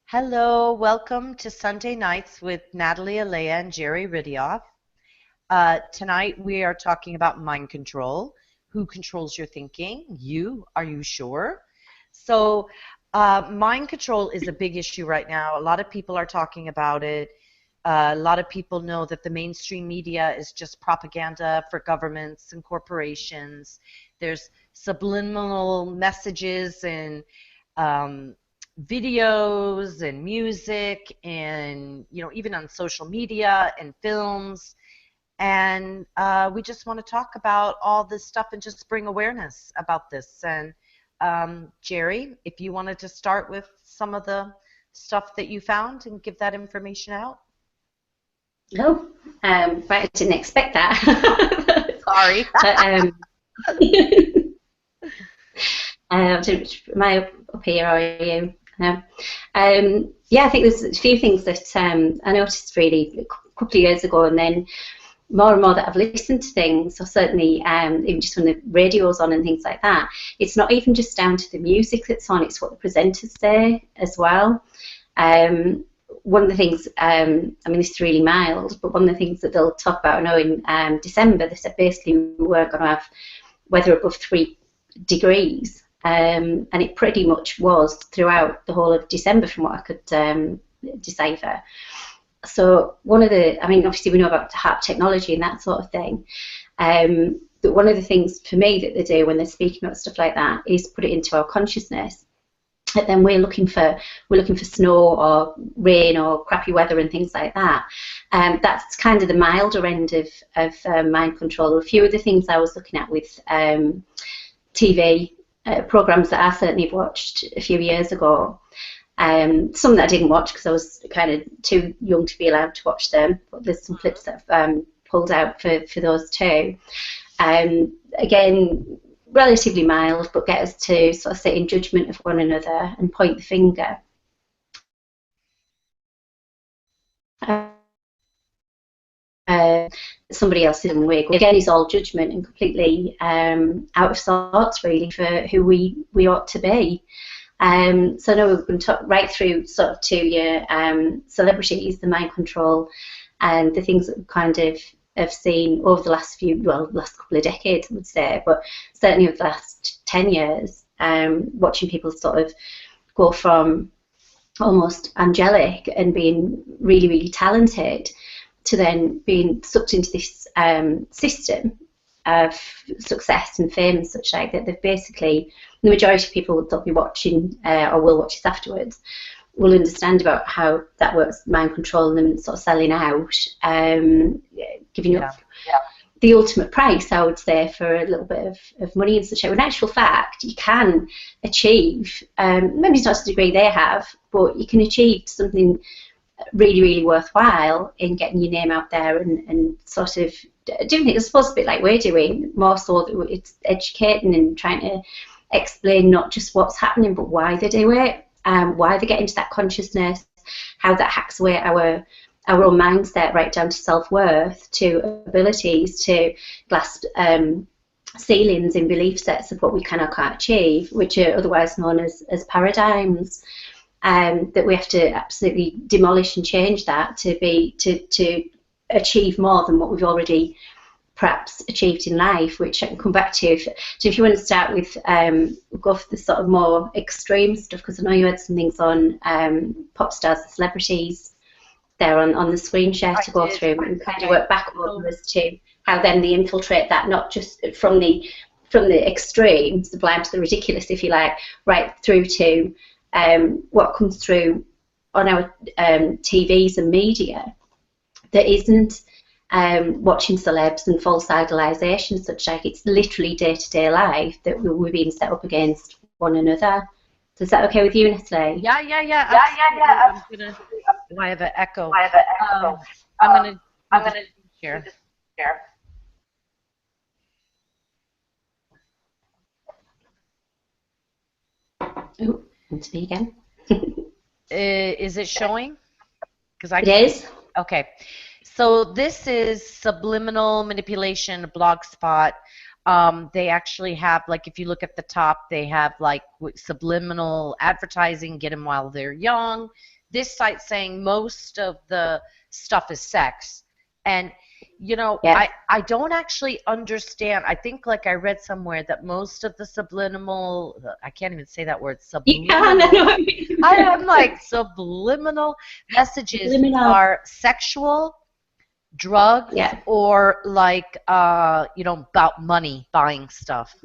Hello, welcome to Sunday Nights with Natalie, Alaya, and Gerri Riddiough. Tonight we are talking about mind control. Who controls your thinking? You. Are you sure? So, mind control is a big issue right now. A lot of people are talking about it. A lot of people know that the mainstream media is just propaganda for governments and corporations. There's subliminal messages and um, videos and music and even on social media and films, and we just want to talk about all this stuff and just bring awareness about this. And Gerri, if you wanted to start with some of the stuff that you found and give that information out. Oh, right, I didn't expect that. Sorry. But, am I up here or are you? No. Yeah, I think there's a few things that I noticed really a couple of years ago, and then more and more that I've listened to things, or certainly even just when the radio's on and things like that. It's not even just down to the music that's on, it's what the presenters say as well. One of the things, I mean, this is really mild, but one of the things that they'll talk about, I know in December, they said basically we weren't going to have weather above 3 degrees, and it pretty much was throughout the whole of December from what I could decipher. So one of the, I mean, obviously we know about HARP technology and that sort of thing, but one of the things for me that they do when they're speaking about stuff like that is put it into our consciousness. And then we're looking for snow or rain or crappy weather and things like that. That's kind of the milder end of mind control. A few of the things I was looking at with TV programs that I certainly have watched a few years ago. Some that I didn't watch because I was kind of too young to be allowed to watch them. But there's some clips that I've pulled out for those too. Again, relatively mild, but get us to sort of sit in judgment of one another and point the finger. Somebody else in the way. Again, is all judgment and completely out of sorts, really, for who we ought to be. So now we're going to talk right through sort of to your celebrities, the mind control, and the things that we kind of have seen over the last couple of decades, I would say, but certainly over the last 10 years, watching people sort of go from almost angelic and being really, really talented to then being sucked into this system of success and fame and such like that. They've basically, the majority of people that'll be watching or will watch this afterwards will understand about how that works, mind control and sort of selling out, giving up the ultimate price, I would say, for a little bit of money and such. In actual fact, you can achieve, maybe it's not to the degree they have, but you can achieve something really, really worthwhile in getting your name out there and sort of doing things, I suppose, a bit like we're doing, more so that it's educating and trying to explain not just what's happening, but why they do it, why they get into that consciousness, how that hacks away our own mindset right down to self-worth, to abilities, to glass ceilings in belief sets of what we can or can't achieve, which are otherwise known as paradigms, that we have to absolutely demolish and change that to achieve more than what we've already perhaps achieved in life, which I can come back to. So if you want to start with, go for the sort of more extreme stuff, because I know you had some things on pop stars and celebrities there on the screen share to go through and kind of work backwards as to how then they infiltrate that, not just from the extreme, sublime to the ridiculous, if you like, right through to what comes through on our TVs and media that isn't watching celebs and false idolization, such like it's literally day-to-day life that we're being set up against one another. So is that okay with you, Natalie? Yeah. I'm gonna. Oh, I have an echo. I'm gonna share. Oh, want to be again? Is it showing? Because It is. Okay. So this is subliminal manipulation, Blogspot. They actually have, like, if you look at the top, they have like subliminal advertising, get them while they're young, this site saying most of the stuff is sex. And Yeah. I don't actually understand. I think like I read somewhere that most of the subliminal, I can't even say that word, You can, I subliminal. know. I am like subliminal messages Subliminal. are sexual, drugs, Yeah. or like about money, buying stuff.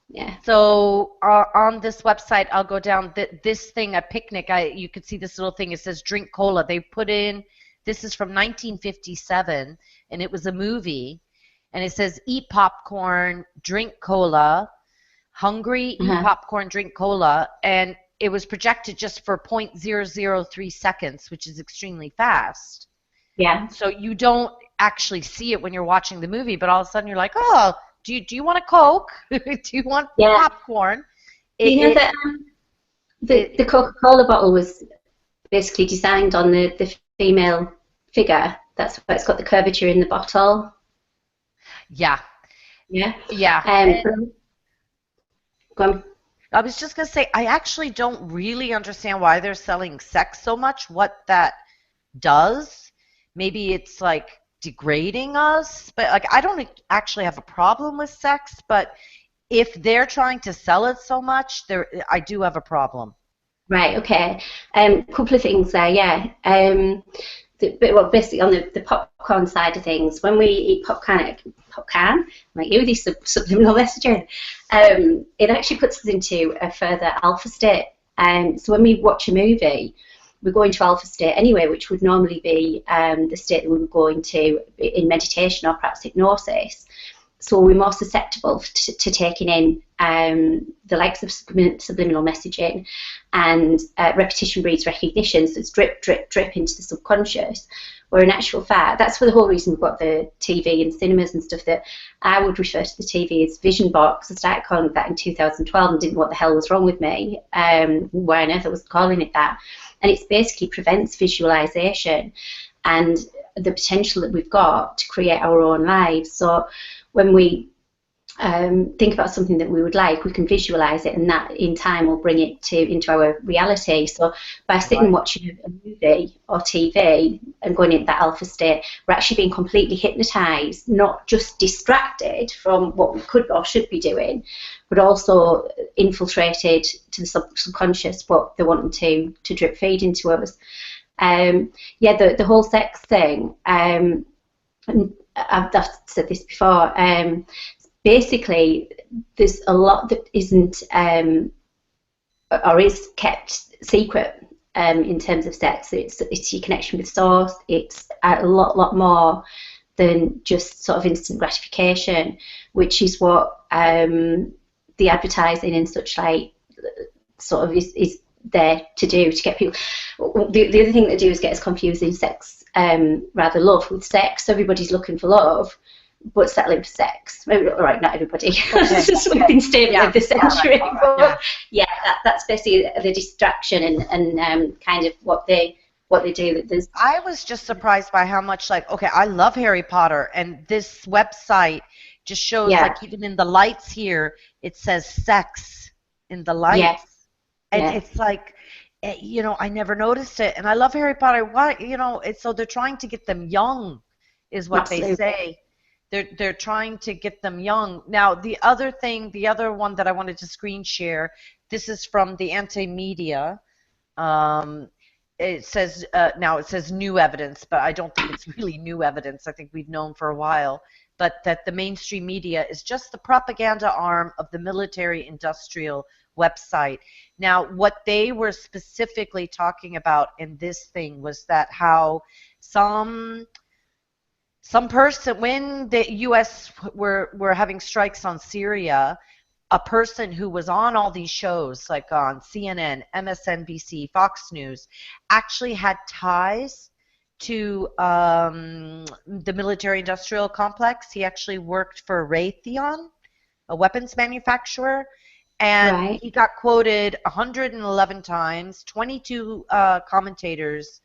Yeah. So on this website, I'll go down this thing, a picnic. You could see this little thing. It says drink cola. They put in, this is from 1957, and it was a movie. And it says eat popcorn, drink cola. Hungry, eat Uh-huh. popcorn, drink cola. And it was projected just for 0.003 seconds, which is extremely fast. Yeah. So you don't actually see it when you're watching the movie, but all of a sudden you're like, oh, do you want a Coke? Do you want Yeah. popcorn? Do you know It, that the it Coca-Cola bottle was basically designed on the female figure? That's why it's got the curvature in the bottle. yeah, Yeah. yeah. Go on. I was just gonna say, I actually don't really understand why they're selling sex so much, what that does. Maybe it's like degrading us, but like I don't actually have a problem with sex, but if they're trying to sell it so much, I do have a problem. Right, okay. Couple of things there, yeah. Well, basically on the popcorn side of things, when we eat popcorn, like you, these subliminal messaging, it actually puts us into a further alpha state. So when we watch a movie, we go into alpha state anyway, which would normally be the state that we would go into in meditation or perhaps hypnosis. So we're more susceptible to taking in the likes of subliminal messaging, and repetition breeds recognition. So it's drip, drip, drip into the subconscious. Where in actual fact, that's for the whole reason we've got the TV and cinemas and stuff, that I would refer to the TV as vision box. I started calling it that in 2012 and didn't know what the hell was wrong with me, why on earth I was calling it that. And it basically prevents visualization and the potential that we've got to create our own lives. So when we think about something that we would like, we can visualize it, and that in time will bring it into our reality. So by sitting and Right. watching a movie or TV and going into that alpha state, we're actually being completely hypnotized, not just distracted from what we could or should be doing, but also infiltrated to the subconscious, what they're wanting to drip feed into us. Yeah, the whole sex thing. And I've said this before. Basically, there's a lot that isn't or is kept secret in terms of sex. It's your connection with source. It's a lot more than just sort of instant gratification, which is what the advertising and such like sort of is there to do, to get people. The other thing they do is get us confusing sex rather love with sex. So everybody's looking for love, but settling for sex. Maybe, all right, not everybody. Okay. It's a sweeping statement Yeah. of the century. All right. But yeah, that's basically the distraction and kind of what they do. There's, I was just surprised by how much, like, okay, I love Harry Potter, and this website just shows, yeah, like, even in the lights here, it says sex in the yeah, lights. And yeah, it's like, I never noticed it. And I love Harry Potter. Why, so they're trying to get them young, is what they absolutely. say. They're trying to get them young. Now, the other one that I wanted to screen share, this is from the Anti-Media. Um, it says now it says new evidence, but I don't think it's really new evidence. I think we've known for a while, but that the mainstream media is just the propaganda arm of the military-industrial website. Now, what they were specifically talking about in this thing was that how some person, when the U.S. were having strikes on Syria, a person who was on all these shows, like on CNN, MSNBC, Fox News, actually had ties to the military-industrial complex. He actually worked for Raytheon, a weapons manufacturer, and Right, he got quoted 111 times, 22 commentators,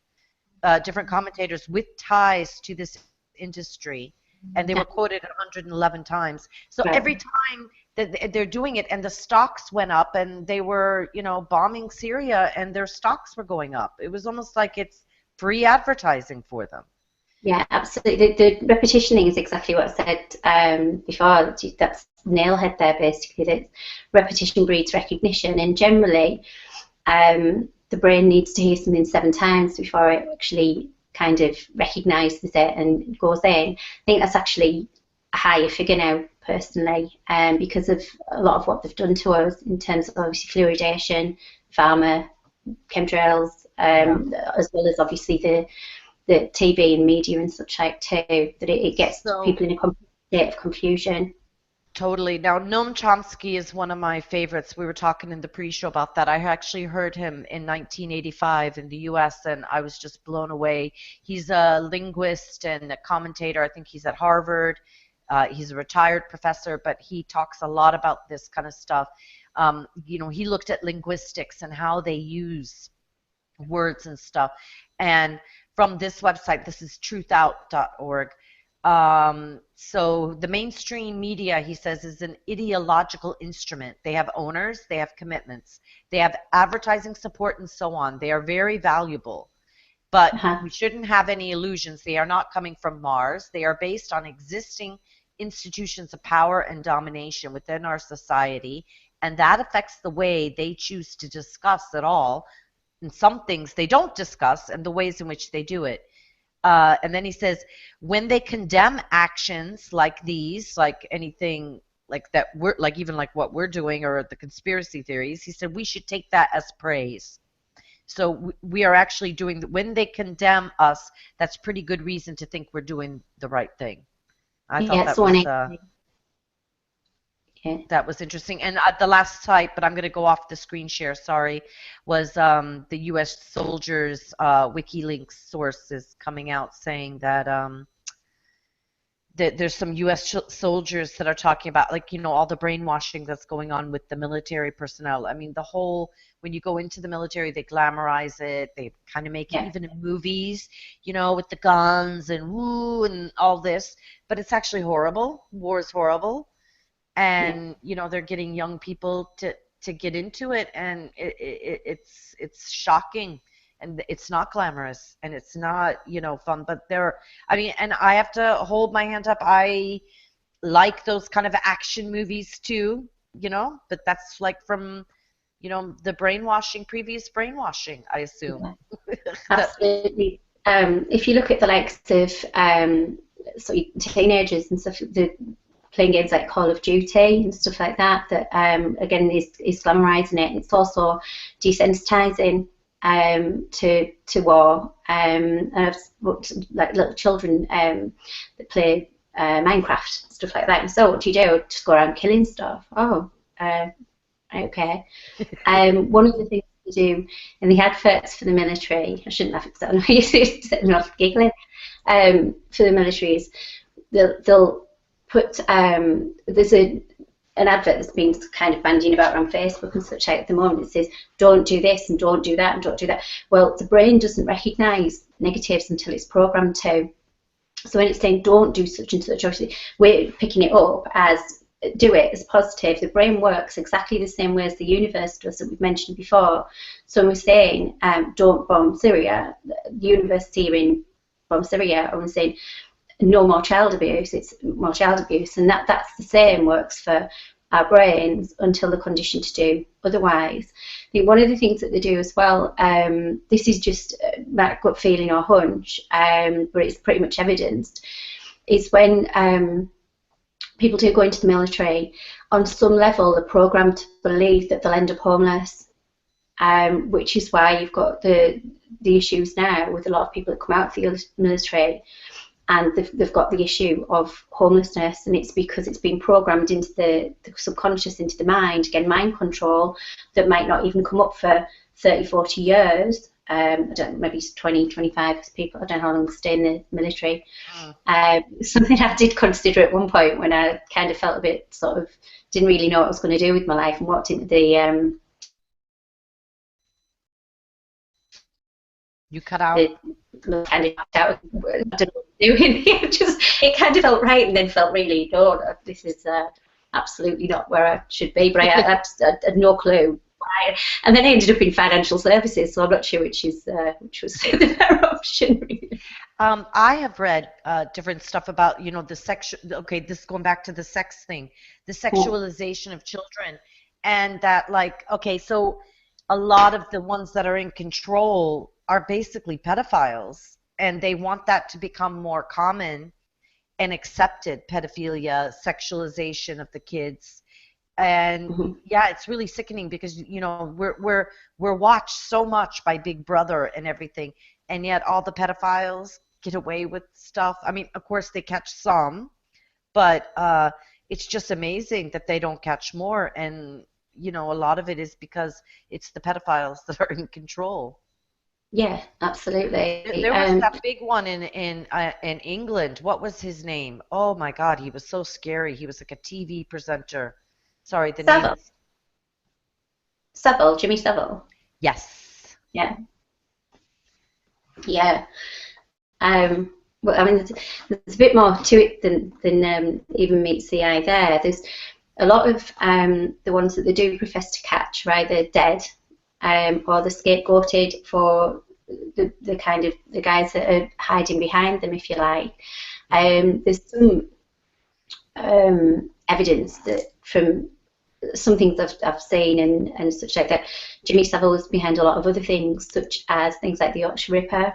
different commentators with ties to this industry, and they were quoted 111 times. So every right, time they're doing it, and the stocks went up, and they were, bombing Syria, and their stocks were going up. It was almost like it's free advertising for them. Yeah, absolutely. The repetition thing is exactly what I said before. That's nailhead there, basically. That repetition breeds recognition, and generally, the brain needs to hear something 7 times before it actually kind of recognises it and goes in. I think that's actually a higher figure now, personally, because of a lot of what they've done to us in terms of obviously fluoridation, pharma, chemtrails, as well as obviously the TV and media and such like too, that it gets people in a complete state of confusion. Totally. Now, Noam Chomsky is one of my favorites. We were talking in the pre-show about that. I actually heard him in 1985 in the US, and I was just blown away. He's a linguist and a commentator. I think he's at Harvard. He's a retired professor, but he talks a lot about this kind of stuff. He looked at linguistics and how they use words and stuff. And from this website, this is truthout.org. So the mainstream media, he says, is an ideological instrument. They have owners, they have commitments, they have advertising support, and so on. They are very valuable. But we shouldn't have any illusions. They are not coming from Mars. They are based on existing institutions of power and domination within our society, and that affects the way they choose to discuss it all. And some things they don't discuss, and the ways in which they do it. And then he says, when they condemn actions like these, like anything like that, even like what we're doing or the conspiracy theories, he said we should take that as praise. So we are actually doing, when they condemn us, that's pretty good reason to think we're doing the right thing. I thought that was interesting. And the last site, but I'm going to go off the screen share, sorry, was the U.S. soldiers WikiLeaks sources coming out saying that there's some U.S. soldiers that are talking about, all the brainwashing that's going on with the military personnel. I mean, when you go into the military, they glamorize it. They kind of make it even in movies, with the guns and woo and all this. But it's actually horrible. War is horrible. And they're getting young people to get into it, and it's shocking, and it's not glamorous, and it's not fun. But and I have to hold my hand up. I like those kind of action movies too, but that's like from the previous brainwashing, I assume. Absolutely. If you look at the likes of teenagers and stuff, playing games like Call of Duty and stuff like that, again is glamorizing it. It's also desensitizing to war. And I've looked like little children that play Minecraft, stuff like that. And so what do? Just go around killing stuff. Oh, okay. One of the things they do in the adverts for the military, I shouldn't laugh because I know you're setting me off giggling, for the military is they'll put, there's an advert that's been kind of bandying about on Facebook and such at the moment. It says, don't do this and don't do that and don't do that. Well, the brain doesn't recognise negatives until it's programmed to. So when it's saying don't do such and such, obviously we're picking it up as do it as positive. The brain works exactly the same way as the universe does, that we've mentioned before. So when we're saying don't bomb Syria, the universe is hearing bomb Syria, and we're saying no more child abuse, it's more child abuse, and that's the same, works for our brains until they're conditioned to do otherwise. I think one of the things that they do as well, this is just my gut feeling or hunch, but it's pretty much evidenced, is when people do go into the military, on some level they're programmed to believe that they'll end up homeless, which is why you've got the issues now with a lot of people that come out of the military, and they've got the issue of homelessness, and it's because it's been programmed into the subconscious, into the mind, again, mind control, that might not even come up for 30, 40 years. I don't know, maybe it's 20, 25 people, I don't know how long they stay in the military. Something I did consider at one point when I kind of felt a bit sort of, didn't really know what I was going to do with my life, and walked into the... You cut out. Kind of out. I don't know what I'm doing. It kind of felt right, and then felt really, oh, this is absolutely not where I should be, but I had no clue. And then I ended up in financial services, so I'm not sure which was the better option, really. I have read different stuff about, the sexual, okay, this is going back to the sex thing, the sexualization of children, and that, like, okay, so a lot of the ones that are in control are basically pedophiles, and they want that to become more common and accepted, pedophilia, sexualization of the kids. And Mhm. yeah, it's really sickening because we're watched so much by Big Brother and everything, and yet all the pedophiles get away with stuff. I mean, of course they catch some, but it's just amazing that they don't catch more. And a lot of it is because it's the pedophiles that are in control. Yeah, absolutely. There was that big one in England. What was his name? Oh my God, he was so scary. He was like a TV presenter. Sorry, the name Savile, is. Jimmy Savile. Yes. Yeah, yeah. Well, I mean, there's a bit more to it than even meets the eye there. There's a lot of the ones that they do profess to catch, right? They're dead, or they're scapegoated for the kind of the guys that are hiding behind them, if you like. There's some evidence that from some things I've seen and such like that, Jimmy Savile was behind a lot of other things, such as things like the Yorkshire Ripper,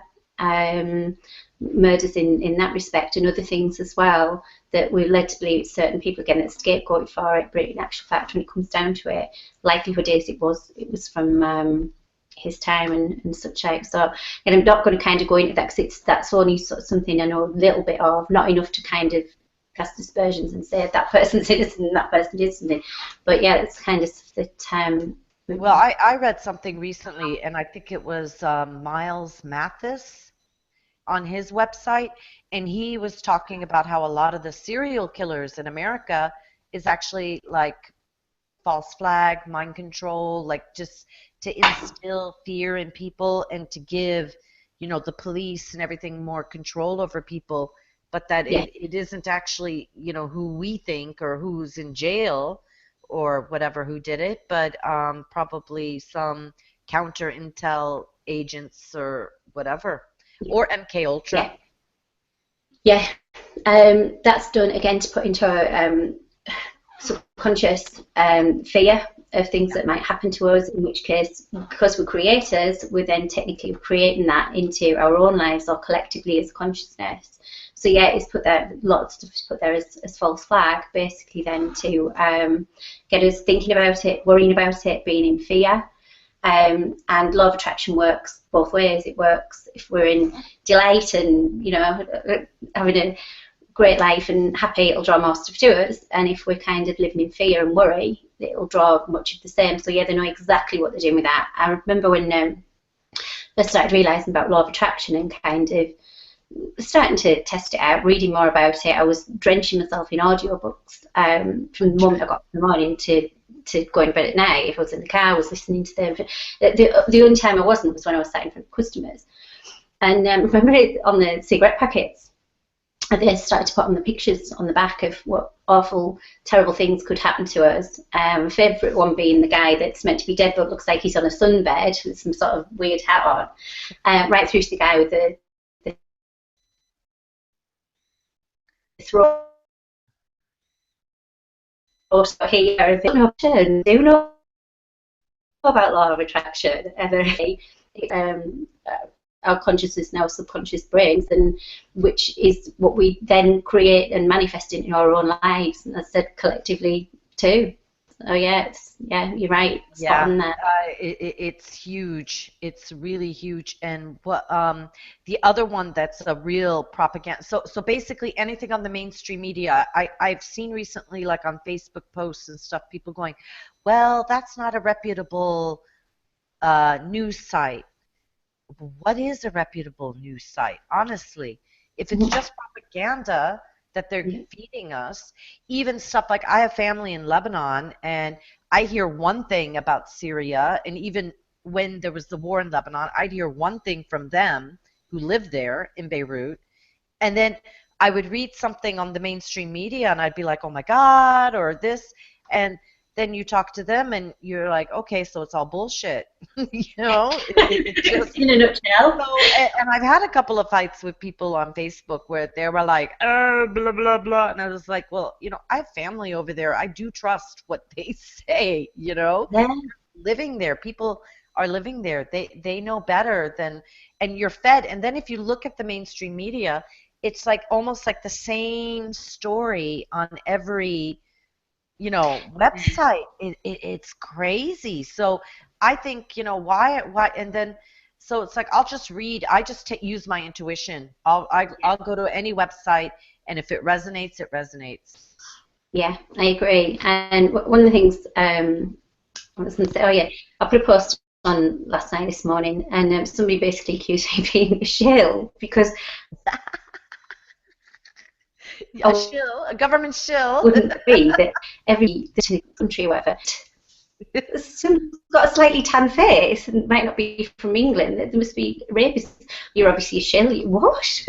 murders in that respect, and other things as well that we're led to believe certain people again that scapegoat for it. But in actual fact, when it comes down to it, likelihood is it was from his time and such like. So, and I'm not going to kind of go into that because that's only sort of something I know a little bit of, not enough to kind of cast aspersions and say that person's innocent and that person is something. But yeah, it's kind of stuff that. Well, I read something recently, and I think it was Miles Mathis on his website, and he was talking about how a lot of the serial killers in America is actually like false flag, mind control, like just to instill fear in people and to give, the police and everything more control over people, but that Yeah, it isn't actually, who we think or who's in jail or whatever who did it, but probably some counter intel agents or whatever, or MK Ultra. yeah, yeah. That's done again to put into our subconscious fear of things that might happen to us, in which case, because we're creators, we're then technically creating that into our own lives or collectively as consciousness. So yeah, it's put there, lots of stuff is put there as false flag, basically then to get us thinking about it, worrying about it, being in fear. And law of attraction works both ways. It works if we're in delight and, having a great life and happy, it'll draw more stuff to us. And if we're kind of living in fear and worry, it'll draw much of the same. So yeah, they know exactly what they're doing with that. I remember when I started realising about law of attraction and kind of starting to test it out, reading more about it. I was drenching myself in audiobooks from the moment I got up in the morning to going to bed at night. If I was in the car, I was listening to them. The only time I wasn't was when I was sat in front of customers. And remember on the cigarette packets, they started to put on the pictures on the back of what awful, terrible things could happen to us. My favourite one being the guy that's meant to be dead but looks like he's on a sunbed with some sort of weird hat on, right through to the guy with the throat here. Do know about law of attraction, and our consciousness and our subconscious brains, and which is what we then create and manifest in our own lives, and as I said, collectively too. So yeah, you're right, spot Yeah, on there. it's huge. It's really huge. And what the other one that's a real propaganda. So basically anything on the mainstream media, I've seen recently, like on Facebook posts and stuff, people going, well, that's not a reputable news site. What is a reputable news site? Honestly, if it's just propaganda that they're Yeah, feeding us, even stuff like I have family in Lebanon, and I hear one thing about Syria, and even when there was the war in Lebanon, I'd hear one thing from them who lived there in Beirut, and then I would read something on the mainstream media and I'd be like, oh my God, or this. And then you talk to them and you're like, okay, so it's all bullshit. It just, In a nutshell. so, and I've had a couple of fights with people on Facebook where they were like, oh, blah, blah, blah. And I was like, well, I have family over there. I do trust what they say, Yeah. living there. People are living there. They know better than, and you're fed. And then if you look at the mainstream media, it's like almost like the same story on every website. It's crazy. So I think, why, and then, so it's like, I'll just read, I just use my intuition. I'll go to any website, and if it resonates, it resonates. Yeah, I agree. And one of the things I was going to say, oh yeah, I put a post on last night, this morning, and somebody basically accused me of being a shill because A I shill, a government shill. wouldn't agree that every country or whatever, someone's got a slightly tan face and might not be from England, there must be rapists. You're obviously a shill. What?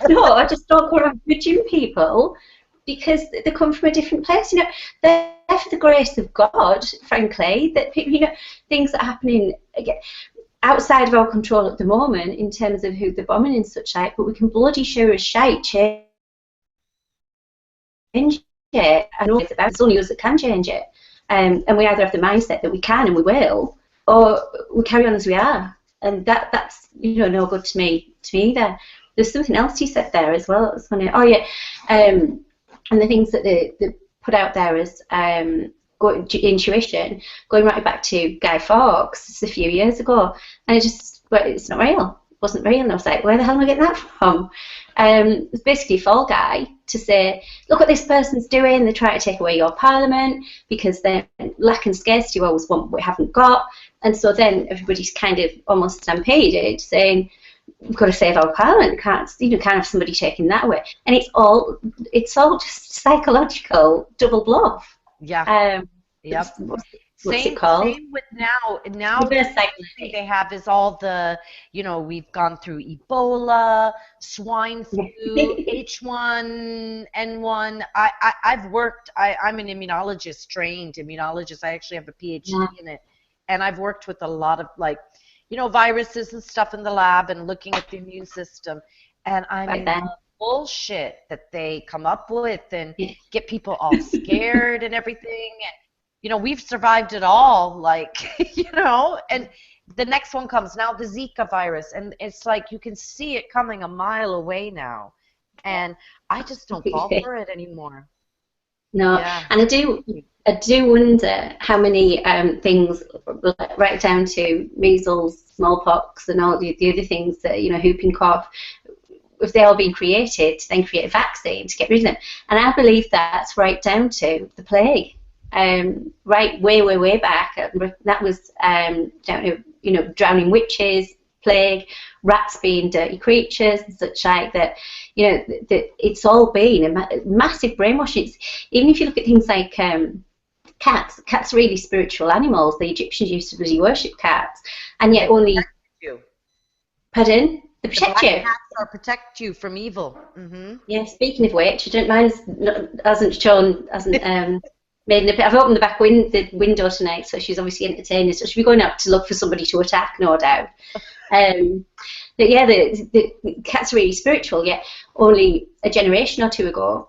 No, I just don't go around judging people because they come from a different place. They're there for the grace of God, frankly. That things that are happening again outside of our control at the moment in terms of who they're bombing and such like, but we can bloody sure as shite change it. I know it's about, it's only us that can change it. And we either have the mindset that we can and we will, or we carry on as we are. And that's no good to me either. There's something else you said there as well. It was funny. Oh yeah, and the things that they put out there as intuition, going right back to Guy Fawkes a few years ago, and it's not real. It wasn't real. And I was like, where the hell am I getting that from? It's basically a fall guy to say, look what this person's doing. They're trying to take away your parliament because they're lacking scarcity. You always want what we haven't got. And so then everybody's kind of almost stampeded, saying, we've got to save our parliament. Can't have somebody taking that away. And it's all just psychological double bluff. Yeah. Yep. What's it called? Same with now. Now Reverse the thing they have is all the, we've gone through Ebola, swine flu, H1N1. I've worked. I'm an immunologist, trained immunologist. I actually have a PhD in it, and I've worked with a lot of viruses and stuff in the lab and looking at the immune system. And I mean, the bullshit that they come up with and get people all scared and everything. And, we've survived it all, and the next one comes now, the Zika virus. And it's like you can see it coming a mile away now. And I just don't fall for it anymore. No, yeah. And I do wonder how many things, right down to measles, smallpox, and all the other things that whooping cough, if they all been created to then create a vaccine to get rid of them. And I believe that's right down to the plague, right way back. That was down to drowning witches, plague, rats being dirty creatures and such like that. That it's all been a massive brainwashing. Even if you look at things like cats are really spiritual animals. The Egyptians used to really worship cats, and yet only. Pardon? They protect you. Cats are protect you from evil. Mm-hmm. Yeah. Speaking of which, I don't mind. Hasn't I've opened the back window tonight, so she's obviously entertaining. So she'll be going out to look for somebody to attack, no doubt. But yeah, the cats are really spiritual. Yet only a generation or two ago,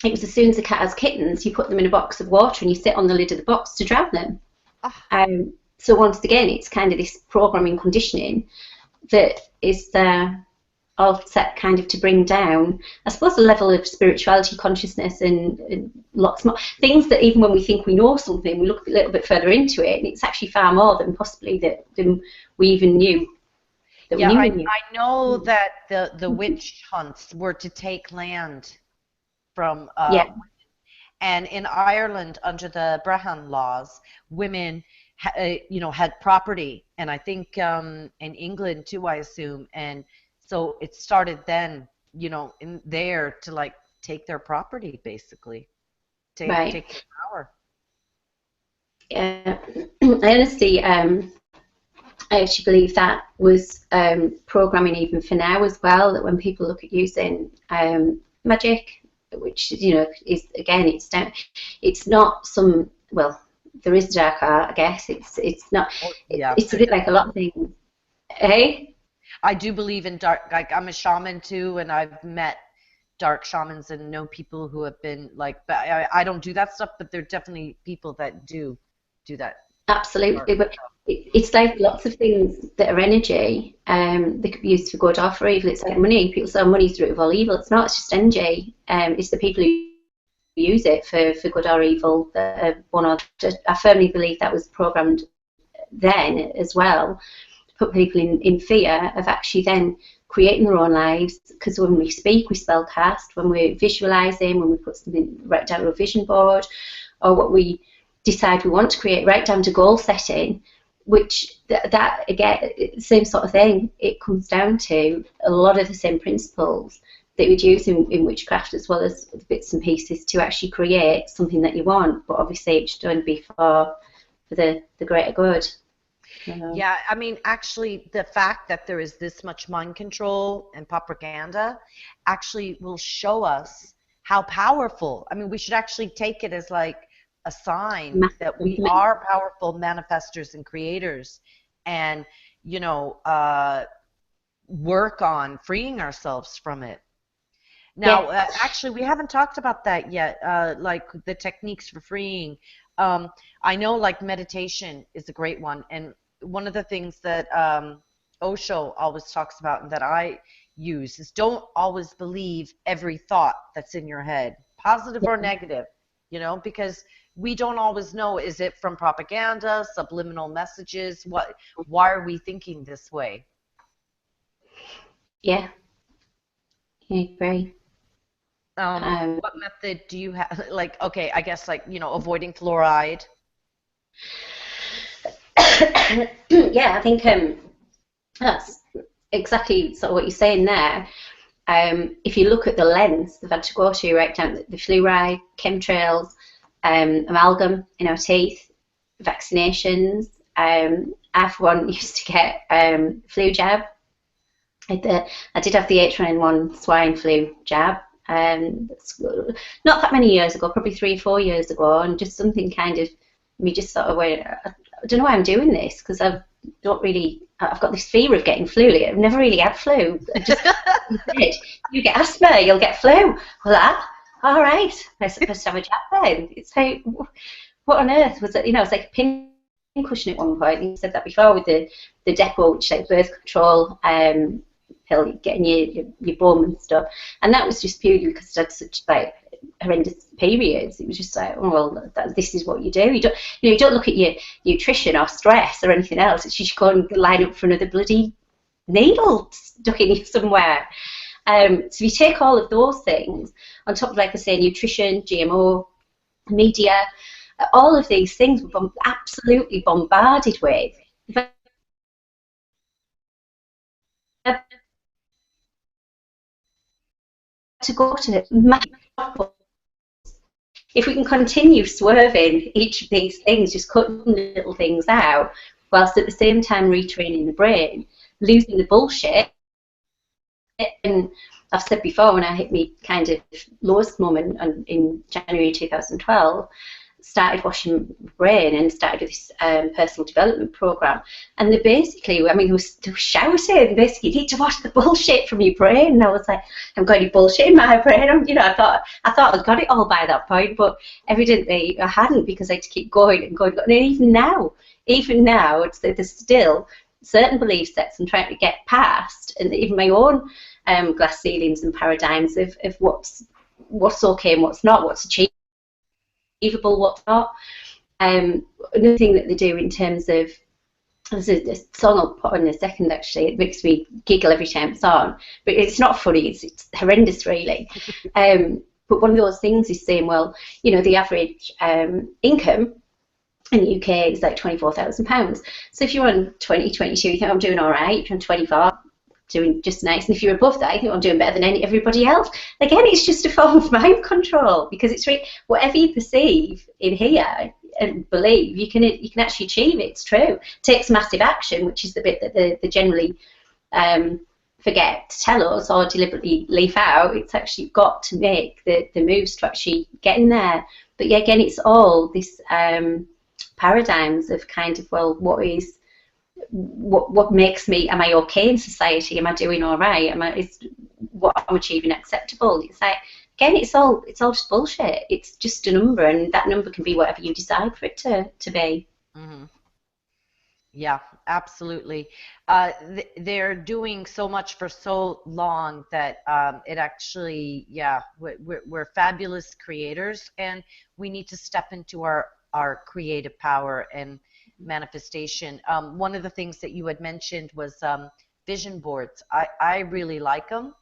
it was as soon as the cat has kittens, you put them in a box of water and you sit on the lid of the box to drown them. Oh. So once again, it's kind of this programming conditioning that is all set kind of to bring down, I suppose, a level of spirituality, consciousness, and lots more things that even when we think we know something, we look a little bit further into it, and it's actually far more than possibly than we even knew. I know that the witch hunts were to take land from women. And in Ireland, under the Brehon laws, women had property, and I think in England too, I assume. And so it started then, in there to take their property, basically, take their power. Yeah, I honestly, I actually believe that was programming even for now as well, that when people look at using magic, which, you know, is, again, it's not some, well, there is dark art, I guess. It's not, Yeah, it's a bit like a lot of things. Hey? I do believe in dark. Like, I'm a shaman too, and I've met dark shamans and know people who have been like, but I don't do that stuff, but there are definitely people that do that dark Absolutely, but stuff. it's like lots of things that are energy. They could be used for good or for evil. It's like money. People say money's the root of all evil. It's not. It's just energy. It's the people who use it for good or evil that are one or. I firmly believe that was programmed then as well, to put people in fear of actually then creating their own lives. Because when we speak, we spellcast. When we're visualising, when we put something right down to a vision board, or what we decide we want to create, right down to goal setting, which that again, same sort of thing. It comes down to a lot of the same principles that we'd use in witchcraft, as well as bits and pieces to actually create something that you want. But obviously, it should only be for the greater good. Yeah, I mean, actually, the fact that there is this much mind control and propaganda actually will show us how powerful. I mean, we should actually take it as like a sign that we Massively. are powerful manifestors and creators, and, you know, work on freeing ourselves from it. Yeah, Now, actually, we haven't talked about that yet, like the techniques for freeing. I know, like, meditation is a great one, and one of the things that Osho always talks about and that I use is don't always believe every thought that's in your head, positive or yeah, negative, you know, because we don't always know, is it from propaganda, subliminal messages? Why are we thinking this way? yeah. I agree. Um, What method do you have? Like, okay, I guess, like, you know, avoiding fluoride. yeah, I think that's exactly sort of what you're saying there. If you look at the lens they've had to go to, right down the fluoride, chemtrails, amalgam in our teeth, vaccinations. I, for one, used to get flu jab. I did have the H1N1 swine flu jab. Not that many years ago, probably 3 or 4 years ago, and just something kind of me just sort of went, I don't know why I'm doing this, because I've got this fear of getting flu. I've never really had flu. I just said, you get asthma, you'll get flu. Well, all right, I supposed to have a jab then. It's like, what on earth was it? You know, it's like a pin cushion at one point. You said that before with the Depo, which is like birth control pill, getting your bum and stuff. And that was just purely because I had such like horrendous periods. It was just like, oh well, this is what you do. You don't look at your nutrition or stress or anything else. It's just go and line up for another bloody needle stuck in you somewhere. So if you take all of those things on top of, like I say, nutrition, GMO, media, all of these things we're absolutely bombarded with. To go to if we can continue swerving each of these things, just cutting little things out, whilst at the same time retraining the brain, losing the bullshit. And I've said before, when I hit me kind of lowest moment in January 2012, started washing my brain and started with this personal development program. And they basically, I mean, they were shouting, basically, you need to wash the bullshit from your brain. And I was like, I haven't got any bullshit in my brain. You know, I thought I'd got it all by that point, but evidently I hadn't, because I had to keep going and going. And even now, there's still certain belief sets I'm trying to get past, and even my own glass ceilings and paradigms of what's okay and what's not, what's achievable, what's not. Another thing that they do in terms of, there's a song I'll put on in a second, actually, it makes me giggle every time it's on, but it's not funny, it's horrendous really. But one of those things is saying, well, you know, the average income in the UK is like £24,000. So if you're on 20, 22, you think I'm doing all right. If you're on 24, doing just nice. And if you're above that, I think I'm doing better than everybody else. Again, it's just a form of mind control, because it's really, whatever you perceive in here, and believe, you can actually achieve it. It's true. It takes massive action, which is the bit that they generally forget to tell us or deliberately leave out. It's actually got to make the moves to actually get in there. But yeah, again, it's all this paradigms of kind of, well, what makes me, am I okay in society? Am I doing all right? Is what I'm achieving acceptable? It's like, again, it's all just bullshit. It's just a number, and that number can be whatever you decide for it to be. Hmm. Yeah, absolutely. They're doing so much for so long that it actually, yeah, we're fabulous creators, and we need to step into our creative power and manifestation. One of the things that you had mentioned was vision boards. I really like them.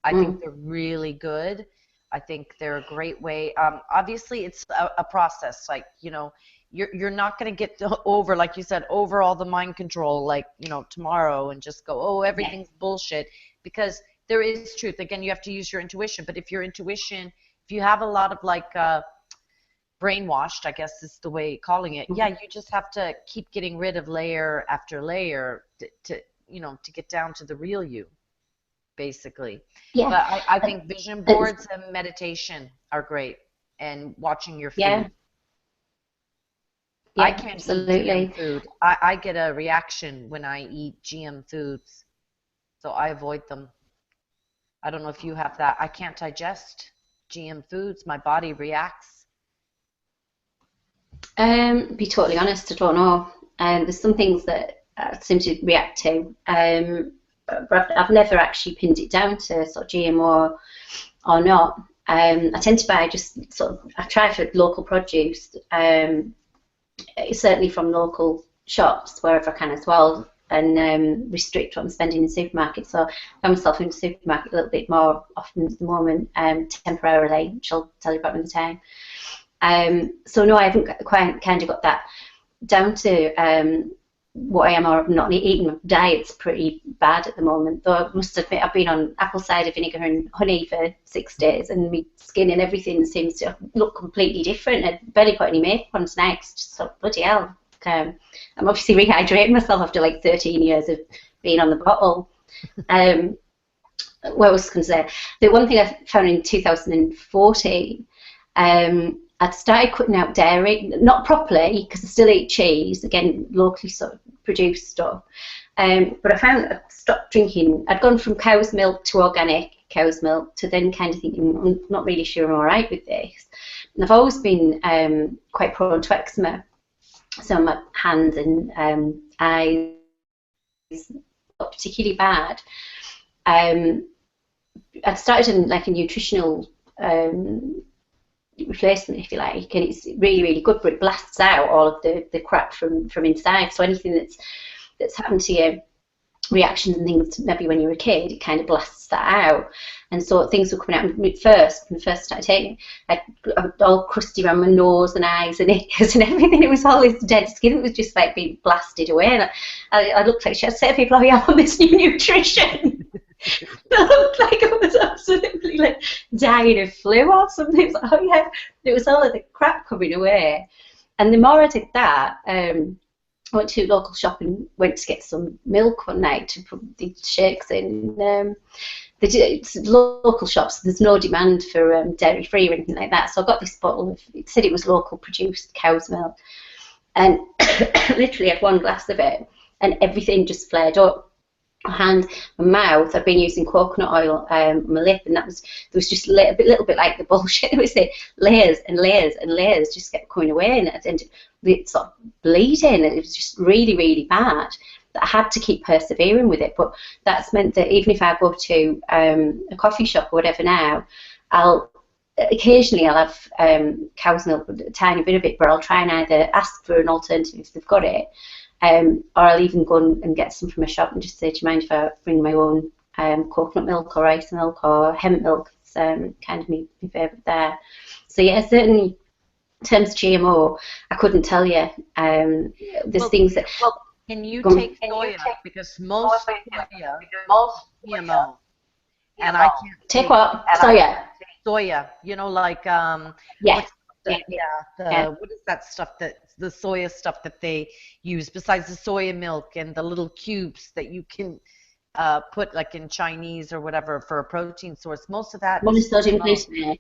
I think Mm. they're really good. I think they're a great way. Obviously, it's a process. Like, you're not going to get over, like you said, over all the mind control, like, tomorrow and just go, oh, Yeah. everything's bullshit. Because there is truth. Again, you have to use your intuition. But if if you have a lot of like brainwashed, I guess is the way calling it. Yeah, Mhm. you just have to keep getting rid of layer after layer to get down to the real you, basically. Yeah. But I Uh, think vision it's- boards and meditation are great, and watching your food. yeah. I Yeah. can't eat GM Absolutely. food. I get a reaction when I eat GM foods, so I avoid them. I don't know if you have that. I can't digest GM foods. My body reacts. Be totally honest, I don't know. There's some things that I seem to react to, but I've never actually pinned it down to sort of GMO or not. I tend to buy just sort of, I try for local produce, certainly from local shops wherever I can as well, and restrict what I'm spending in supermarkets. So I find myself in the supermarket a little bit more often at the moment, temporarily, which I'll tell you about another time. So no, I haven't quite kind of got that down to what I am or not eating. My diet's pretty bad at the moment, though I must admit I've been on apple cider vinegar and honey for 6 days, and my skin and everything seems to look completely different. I barely put any makeup on tonight. Just so bloody hell. I'm obviously rehydrating myself after like 13 years of being on the bottle. Um, what else can I say? The one thing I found in 2014, I'd started cutting out dairy, not properly because I still eat cheese, again, locally sort of produced stuff. But I found I stopped drinking. I'd gone from cow's milk to organic cow's milk to then kind of thinking, I'm not really sure I'm all right with this. And I've always been quite prone to eczema. So my hands and eyes got particularly bad. I'd started in like a nutritional replacement, if you like, and it's really, really good, but it blasts out all of the crap from inside. So anything that's happened to you, reactions and things, maybe when you were a kid, it kind of blasts that out. And so things were coming out when I first started taking it, I was all crusty around my nose and eyes and ears and everything. It was all this dead skin. It was just like being blasted away. And I looked like shit. I'd say to people, oh yeah, I'm on this new nutrition. I looked like I was absolutely like dying of flu or something. It was like, oh yeah, it was all of the crap coming away. And the more I did that, I went to a local shop and went to get some milk one night to put the shakes in. It's local shops, there's no demand for dairy free or anything like that. So I got this bottle of, it said it was local produced cow's milk, and literally had one glass of it, and everything just flared up. My hand, my mouth. I've been using coconut oil on my lip, and there was just a little bit like the bullshit. It was it, layers and layers and layers just kept coming away, and it sort of bleeding, and it was just really, really bad. That I had to keep persevering with it, but that's meant that even if I go to a coffee shop or whatever now, I'll have cow's milk, a tiny bit of it, but I'll try and either ask for an alternative if they've got it, or I'll even go and get some from a shop and just say, do you mind if I bring my own coconut milk or rice milk or hemp milk? It's kind of my favourite there. So yeah, certainly in terms of GMO, I couldn't tell you. There's things that... Can you take soya? Because most soya, GMO, and I can't take what? Soya. soya. Like Yeah. what's what is that stuff, the soya stuff that they use besides the soya milk and the little cubes that you can put like in Chinese or whatever for a protein source. Most of that is monosodium GMO.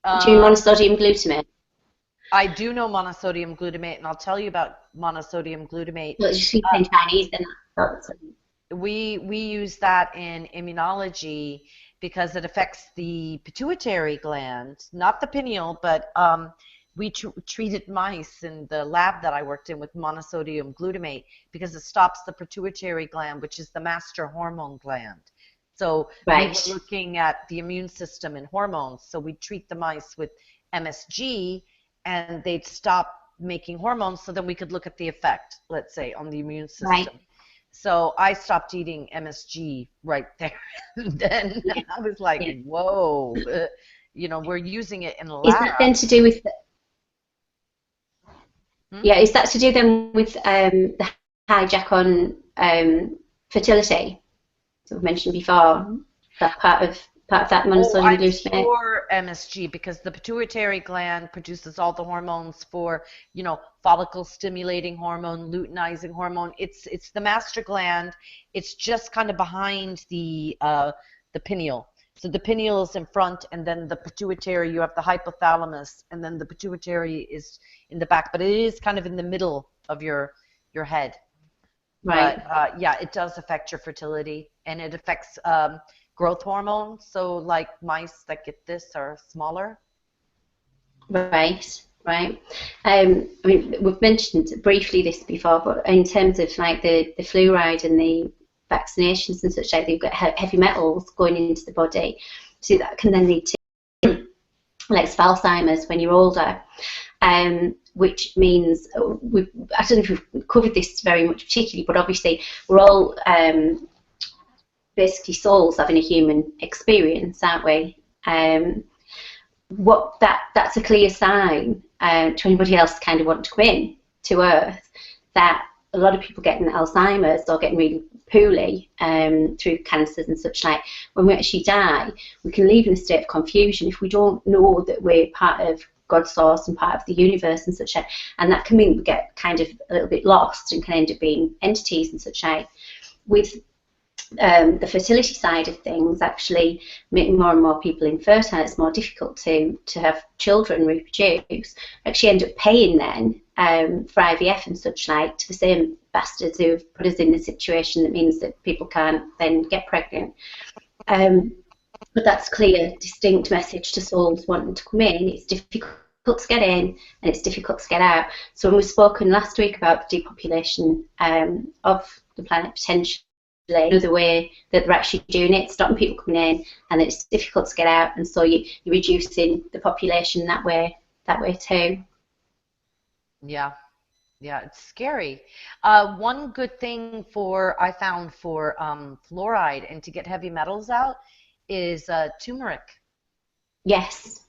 glutamate. Do you mean monosodium glutamate? I do know monosodium glutamate, and I'll tell you about monosodium glutamate. Well, it's in Chinese, then that's We use that in immunology because it affects the pituitary gland, not the pineal, but we treated mice in the lab that I worked in with monosodium glutamate because it stops the pituitary gland, which is the master hormone gland. So we were looking at the immune system and hormones. So we treat the mice with MSG, and they'd stop making hormones, so then we could look at the effect, let's say, on the immune system. Right. So I stopped eating MSG right there. And then I was like, whoa, we're using it in a lab. Is that then to do with is that to do then with the hijack on fertility that we've mentioned before? That part of that monosodium glutamate? I'm sure MSG, because the pituitary gland produces all the hormones for, follicle stimulating hormone, luteinizing hormone. It's the master gland. It's just kind of behind the pineal. So the pineal is in front, and then the pituitary, you have the hypothalamus, and then the pituitary is in the back. But it is kind of in the middle of your head. Right. But it does affect your fertility, and it affects growth hormone. So like mice that get this are smaller. Right. I mean, we've mentioned briefly this before, but in terms of like the fluoride and the vaccinations and such, like they've got heavy metals going into the body, so that can then lead to like Alzheimer's when you're older, which means I don't know if we've covered this very much particularly, but obviously we're all basically souls having a human experience, aren't we? That's a clear sign to anybody else kind of want to come in to Earth that a lot of people getting Alzheimer's or getting really poorly through cancers and such like, when we actually die, we can leave in a state of confusion if we don't know that we're part of God's source and part of the universe and such like, and that can mean we get kind of a little bit lost and can end up being entities and such like. With the fertility side of things, actually making more and more people infertile, it's more difficult to have children reproduce. Actually end up paying then for IVF and such like to the same bastards who have put us in a situation that means that people can't then get pregnant. But that's a clear, distinct message to souls wanting to come in. It's difficult to get in and it's difficult to get out. So when we've spoken last week about the depopulation of the planet potentially, another way that they're actually doing it, stopping people coming in, and it's difficult to get out, and so you're reducing the population that way too. Yeah, it's scary. One good thing I found for fluoride and to get heavy metals out is turmeric. Yes.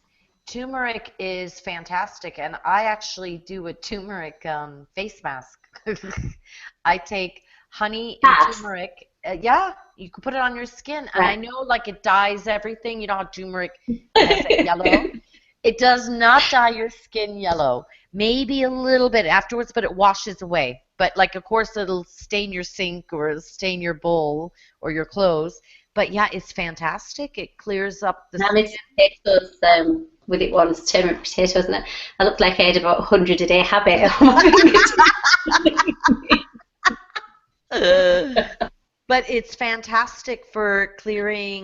Turmeric is fantastic, and I actually do a turmeric face mask. I take honey and turmeric. You can put it on your skin, and I know like it dyes everything. You know how turmeric has it yellow? It does not dye your skin yellow. Maybe a little bit afterwards, but it washes away. But like, of course, it'll stain your sink or it'll stain your bowl or your clothes. But yeah, it's fantastic. It clears up the skin. Potatoes with it once, turmeric potatoes, and I looked like I had about 100 a day habit. But it's fantastic for clearing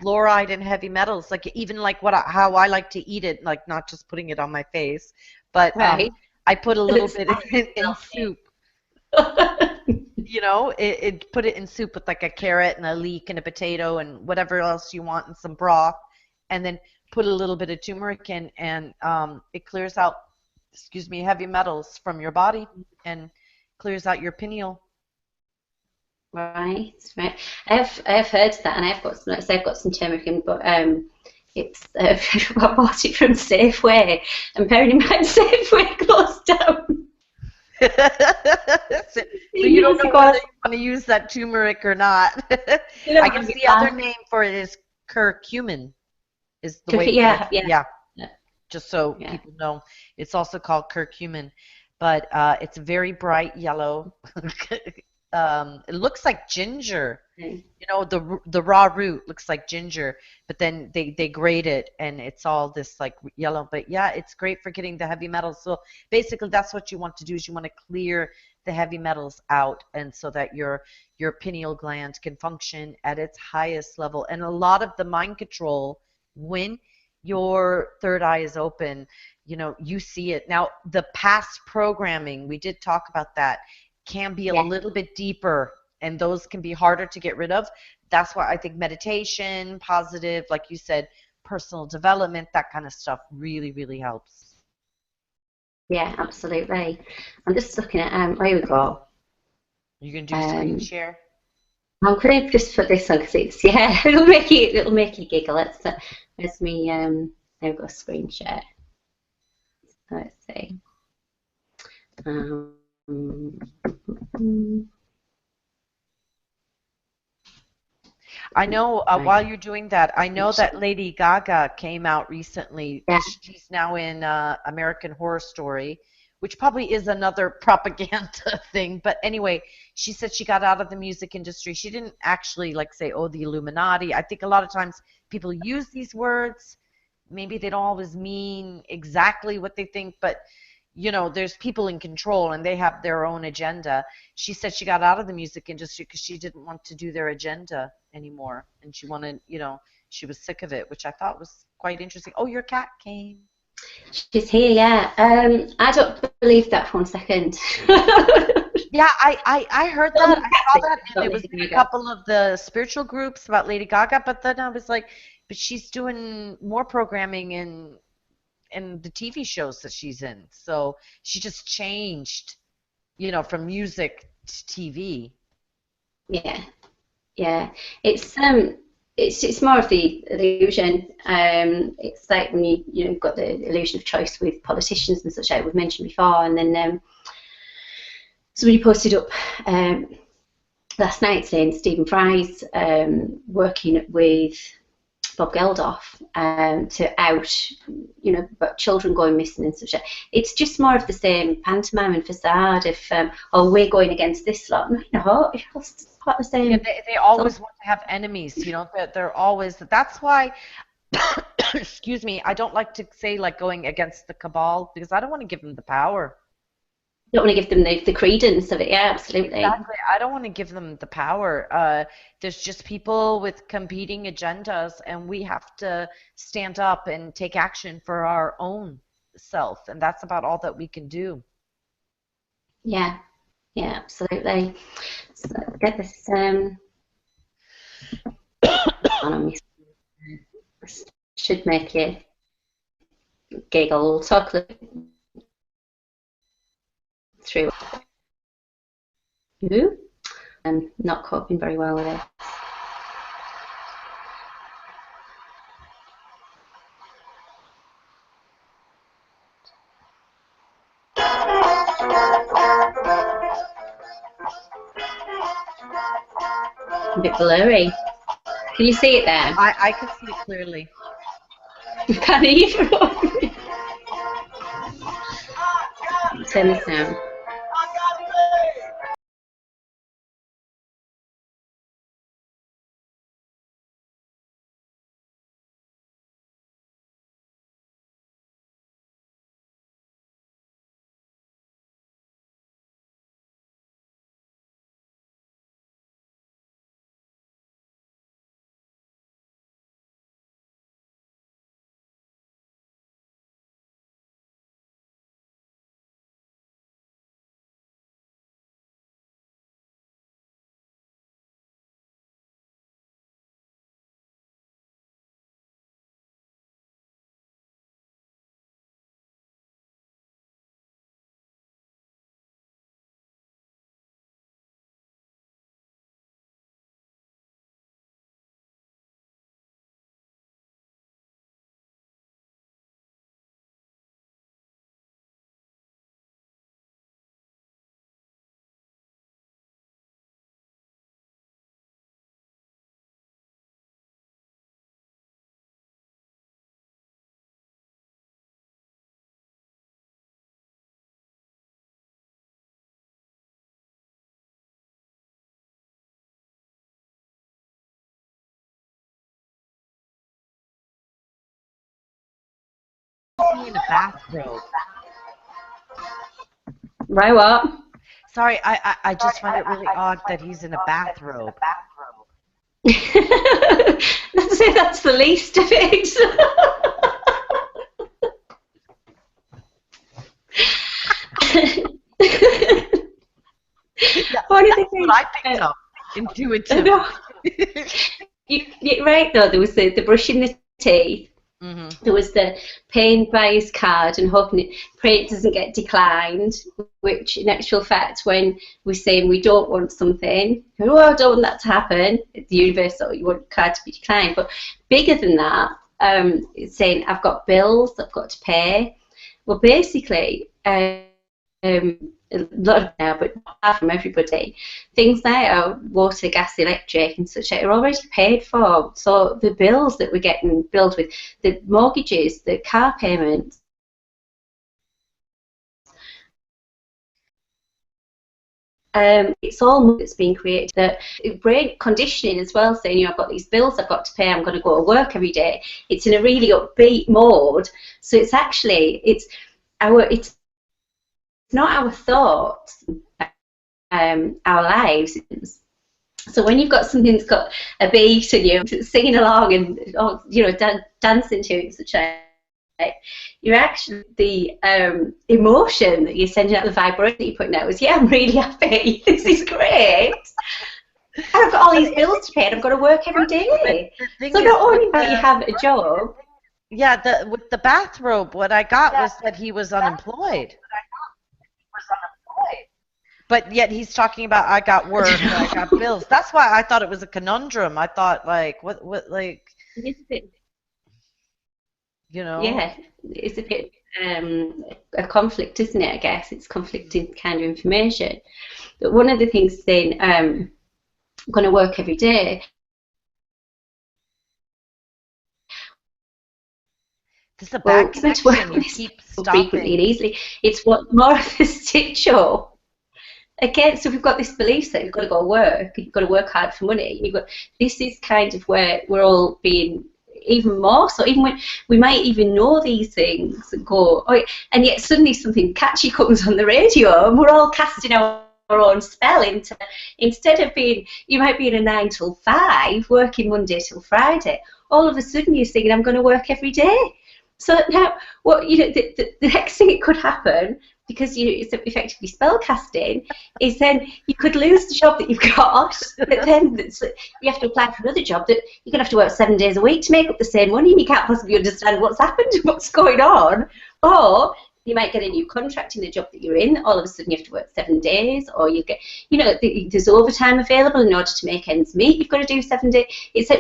fluoride and heavy metals. Like even like how I like to eat it, like not just putting it on my face, but I put a little bit in soup. It put it in soup with like a carrot and a leek and a potato and whatever else you want and some broth, and then put a little bit of turmeric in, and it clears out, heavy metals from your body and clears out your pineal. Right. I have heard that, and I've got some turmeric in, but it's I bought it from Safeway, and bearing in mind Safeway closed down. So you don't know whether you want to use that turmeric or not. I guess the other name for it is curcumin. Is the way? Yeah. just so Yeah. people know. It's also called curcumin, but it's very bright yellow. It looks like ginger. Okay. You know, the raw root looks like ginger, but then they grate it and it's all this like yellow. But yeah, it's great for getting the heavy metals. So basically, that's what you want to do is you want to clear the heavy metals out, and so that your pineal gland can function at its highest level. And a lot of the mind control when your third eye is open, you know, you see it. Now, the past programming, we did talk about that, can be a Yeah. little bit deeper, and those can be harder to get rid of. That's why I think meditation, positive, like you said, personal development, that kind of stuff really, really helps. Yeah, absolutely. I'm just looking at here we go. You can do screen Um, share. I'm going to just put this on because it's it'll make you giggle. Where's me there we go, screen share. Let's see. Um, I know while right. you're doing that, I know that Lady Gaga came out recently Yeah, because she's now in American Horror Story, which probably is another propaganda thing. But anyway, she said she got out of the music industry. She didn't actually like say, oh, the Illuminati. I think a lot of times people use these words. Maybe they don't always mean exactly what they think, but you know, there's people in control and they have their own agenda. She said she got out of the music industry because she didn't want to do their agenda anymore. And she wanted, you know, she was sick of it, which I thought was quite interesting. Oh, your cat came. she's here. Yeah. I don't believe that for 1 second. Yeah, I heard that. I saw that, and it was Lady in a Gaga. couple of the spiritual groups about Lady Gaga. But then I was like, but she's doing more programming in the TV shows that she's in. So she just changed, you know, from music to TV. Yeah, yeah. It's it's more of the illusion. It's like when you've got the illusion of choice with politicians and such like we've mentioned before, and then somebody posted up last night saying Stephen Fry's working with Bob Geldof to out, about children going missing and such. It's just more of the same pantomime and facade of, oh, we're going against this lot. No, it's part of the Yeah, same. they So, always want to have enemies, you know, they're always, that's why, excuse me, I don't like to say like going against the cabal because I don't want to give them the power. don't want to give them the credence of it. Yeah, absolutely. Exactly. I don't want to give them the power. There's just people with competing agendas, and we have to stand up and take action for our own self, and that's about all that we can do. Yeah, yeah, absolutely. So get this on me. Should make you giggle. Talk through. Who? And not coping very well with it. A bit blurry. Can you see it there? I can see it clearly. Can you? Turn this down. he in a bathrobe? Right, what? Sorry, I just find it really odd that he's in a bathrobe. Let's say that's the least of it. Yeah, One of the that's what things, I picked up I intuitively. know, you're right though, there was the brushing the teeth, Hmm. there was the paying by his card and hoping pray it doesn't get declined, which in actual fact when we're saying we don't want something, oh, I don't want that to happen, it's universal, you want card to be declined. But bigger than that, it's saying I've got bills I've got to pay. Well, basically, a lot of now, but not from everybody, things like water, gas, electric, and such are already paid for. So the bills that we're getting billed with, the mortgages, the car payments, it's all money that's being created. That brain conditioning as well, saying, I've got these bills I've got to pay, I'm going to go to work every day. It's in a really upbeat mode. So it's actually it's not our thoughts, our lives. So when you've got something that's got a beat and you're singing along and dancing to it, such a you're actually the emotion that you're sending out, the vibration that you're putting out is, I'm really happy. This is great. And I've got all But these bills to pay and I've got to work every but day. the thing So is not with only might you the have a job, yeah, with the bathrobe, what I got was that he was unemployed. But yet he's talking about I got work, I got bills. That's why I thought it was a conundrum. I thought like like it's a bit, you know. yeah, it's a bit a conflict, isn't it? I guess it's conflicting kind of information. But one of the things saying, I'm going to work every day. This is a Well, bad it's meant to work connection. on You this keep so frequently and stopping. easily. It's what more of the stitch up. Again, so we've got this belief that you've got to go work, you've got to work hard for money. This is kind of where we're all being even more so. Even when we might even know these things and go, oh, and yet suddenly something catchy comes on the radio, and we're all casting our own spell into, instead of being, you might be in a 9 till 5, working Monday till Friday. All of a sudden you're thinking, I'm going to work every day. So now, the next thing it could happen, because it's effectively spell casting, is then you could lose the job that you've got, but then you have to apply for another job that you're going to have to work 7 days a week to make up the same money, and you can't possibly understand what's happened and what's going on. Or you might get a new contract in the job that you're in. All of a sudden, you have to work 7 days, or you get, there's overtime available in order to make ends meet. You've got to do 7 days. It's like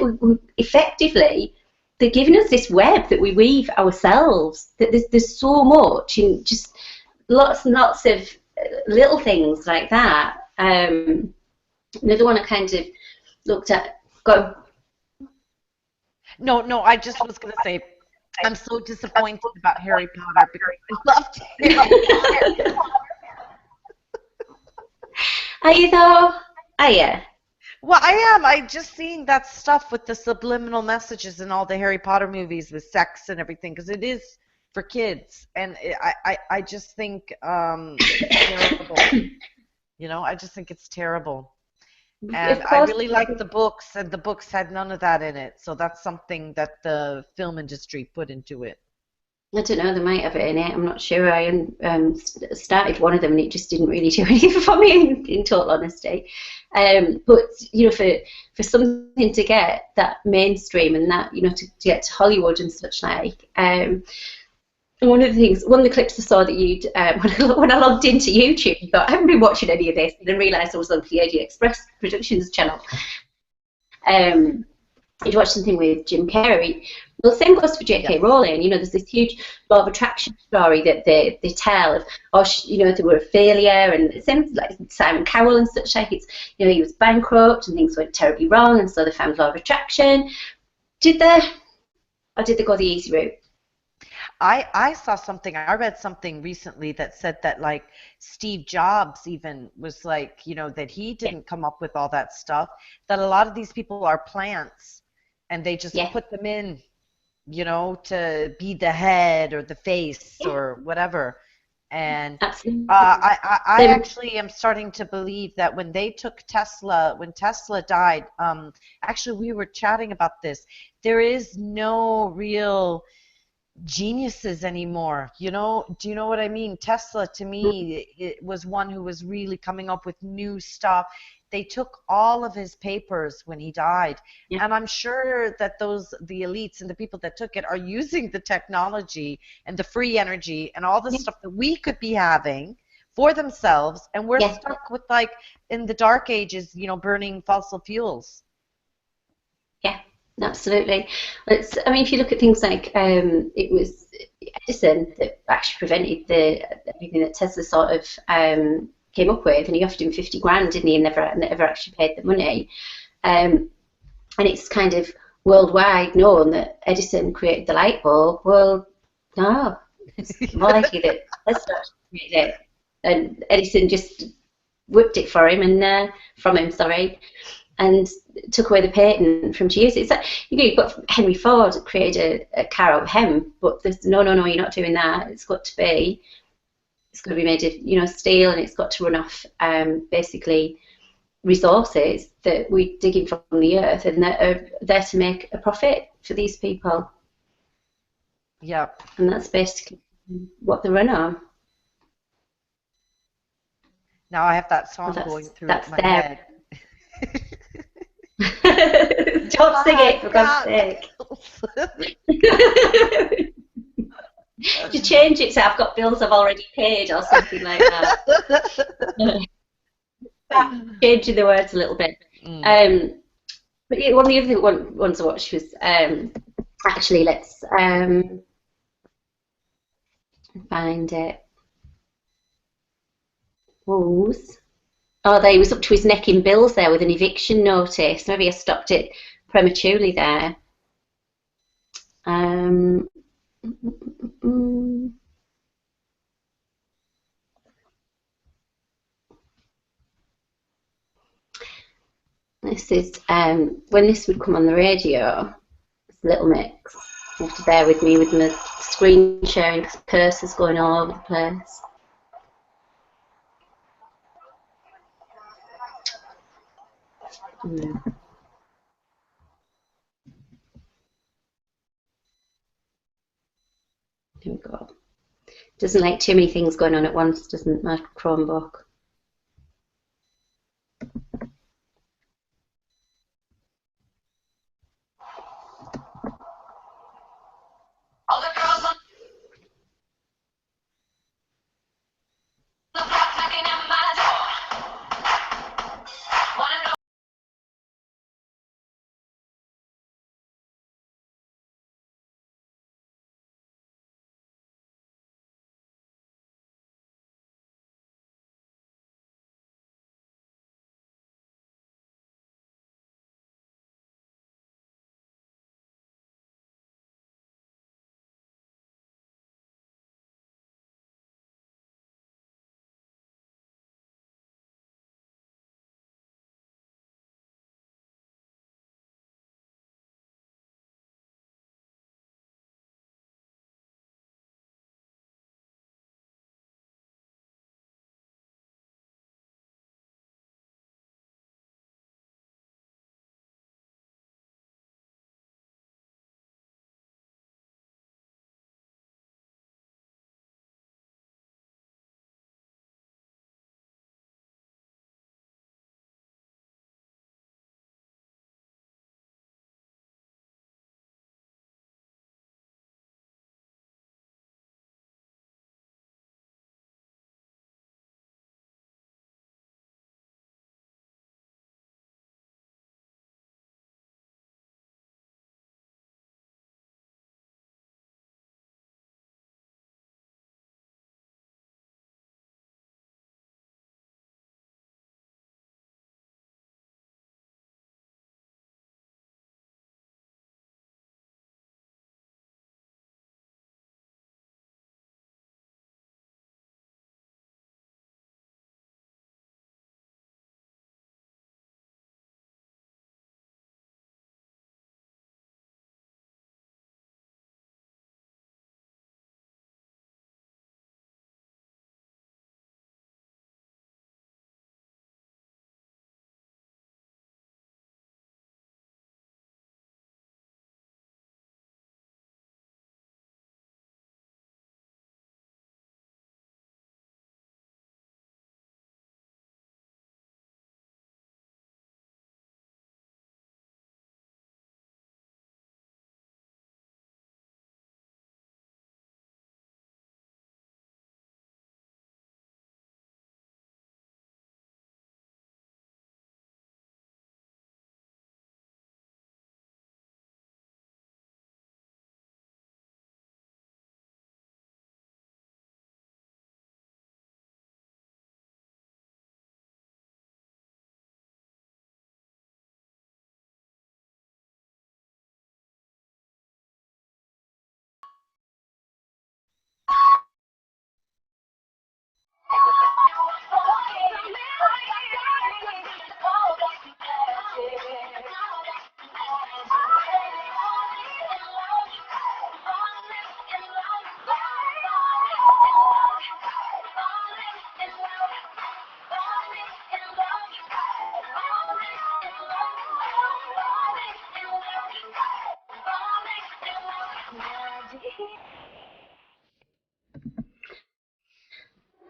effectively they're giving us this web that we weave ourselves. That there's so much, and just lots and lots of little things like that. Another one I kind of looked at. Go. No, no, I just was gonna say I'm so disappointed about Harry Potter because I loved Harry Potter. Are you though? Are you? Well, I am. I just seen that stuff with the subliminal messages in all the Harry Potter movies with sex and everything because it is for kids, and I just think it's terrible. I just think it's terrible. Of And I course. really like the books, and the books had none of that in it. So that's something that the film industry put into it. I don't know, they might have it in it. I'm not sure. I started one of them and it just didn't really do anything for me, in total honesty. But for something to get that mainstream and that to get to Hollywood and such like. One of the things, one of the clips I saw that you'd when I logged into YouTube, I thought I haven't been watching any of this, and then realised I was on Pleiadian Express Productions channel. You'd watch something with Jim Carrey. Well, the same goes for Yes. J.K. Rowling. There's this huge law of attraction story that they tell of, they were a failure, and it seems like Simon Cowell and such like. It's, he was bankrupt and things went terribly wrong, and so they found law of attraction. Did they, or did they go the easy route? I saw something, I read something recently that said that like Steve Jobs even was like, that he didn't come up with all that stuff, that a lot of these people are plants and they just Yeah. put them in to be the head or the face Yeah, or whatever. And absolutely. I So actually am starting to believe that when they took Tesla, when Tesla died, actually we were chatting about this. There is no real geniuses anymore. Do you know what I mean? Tesla, to me, it was one who was really coming up with new stuff. They took all of his papers when he died, yeah, and I'm sure that the elites and the people that took it are using the technology and the free energy and all the yeah, stuff that we could be having for themselves, and we're yeah, stuck with, like, in the dark ages, burning fossil fuels. yeah, absolutely. I mean, if you look at things like it was Edison that actually prevented everything that Tesla sort of came up with, and he offered him 50 grand, didn't he? And never actually paid the money. Um, and it's kind of worldwide known that Edison created the light bulb. Well, no, it's more likely that Tesla actually created it, and Edison just whipped it for him and from him, sorry, and took away the patent from to use it. It's like, you've got Henry Ford created a car out of hemp, but there's no, no, no, you're not doing that. It's got to be made of steel, and it's got to run off basically resources that we're digging from the earth, and that are there to make a profit for these people, Yep. and that's basically what they run on. Now I have that Well, song going through that's my their. head. Don't sing it, I for God's got sake. bills. To change it to "I've got bills I've already paid" or something like that. Changing the words a little bit. Mm. Um, but yeah, one of the other ones I watched was actually, let's find it. Was they was up to his neck in bills there with an eviction notice. Maybe I stopped it prematurely there. Um, this is when this would come on the radio. It's a little mix. You have to bear with me with my screen sharing because cursor's going all over the place. Here we go. Doesn't like too many things going on at once, doesn't my Chromebook?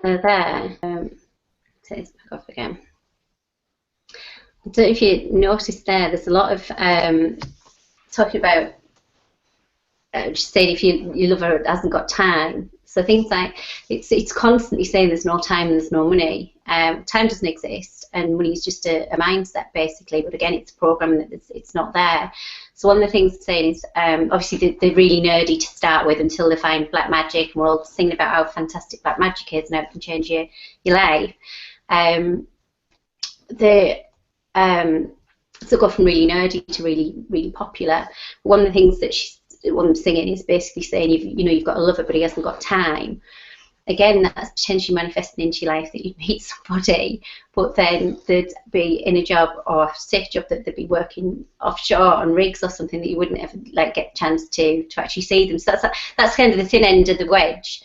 there. Take this back off again. I don't know if you noticed there's a lot of talking about just saying if your lover hasn't got time. So things like it's constantly saying there's no time and there's no money. Time doesn't exist, and money is just a mindset basically. But again, it's a program that it's not there. So one of the things it's saying is obviously they're really nerdy to start with until they find black magic, and we're all singing about how fantastic black magic is and how it can change your life. So go from really nerdy to really popular. One of the things that one of them singing is basically saying you've got a lover but he hasn't got time. Again, that's potentially manifesting into your life that you meet somebody, but then they'd be in a job or a safe job that they'd be working offshore on rigs or something that you wouldn't ever get a chance to actually see them. So that's kind of the thin end of the wedge.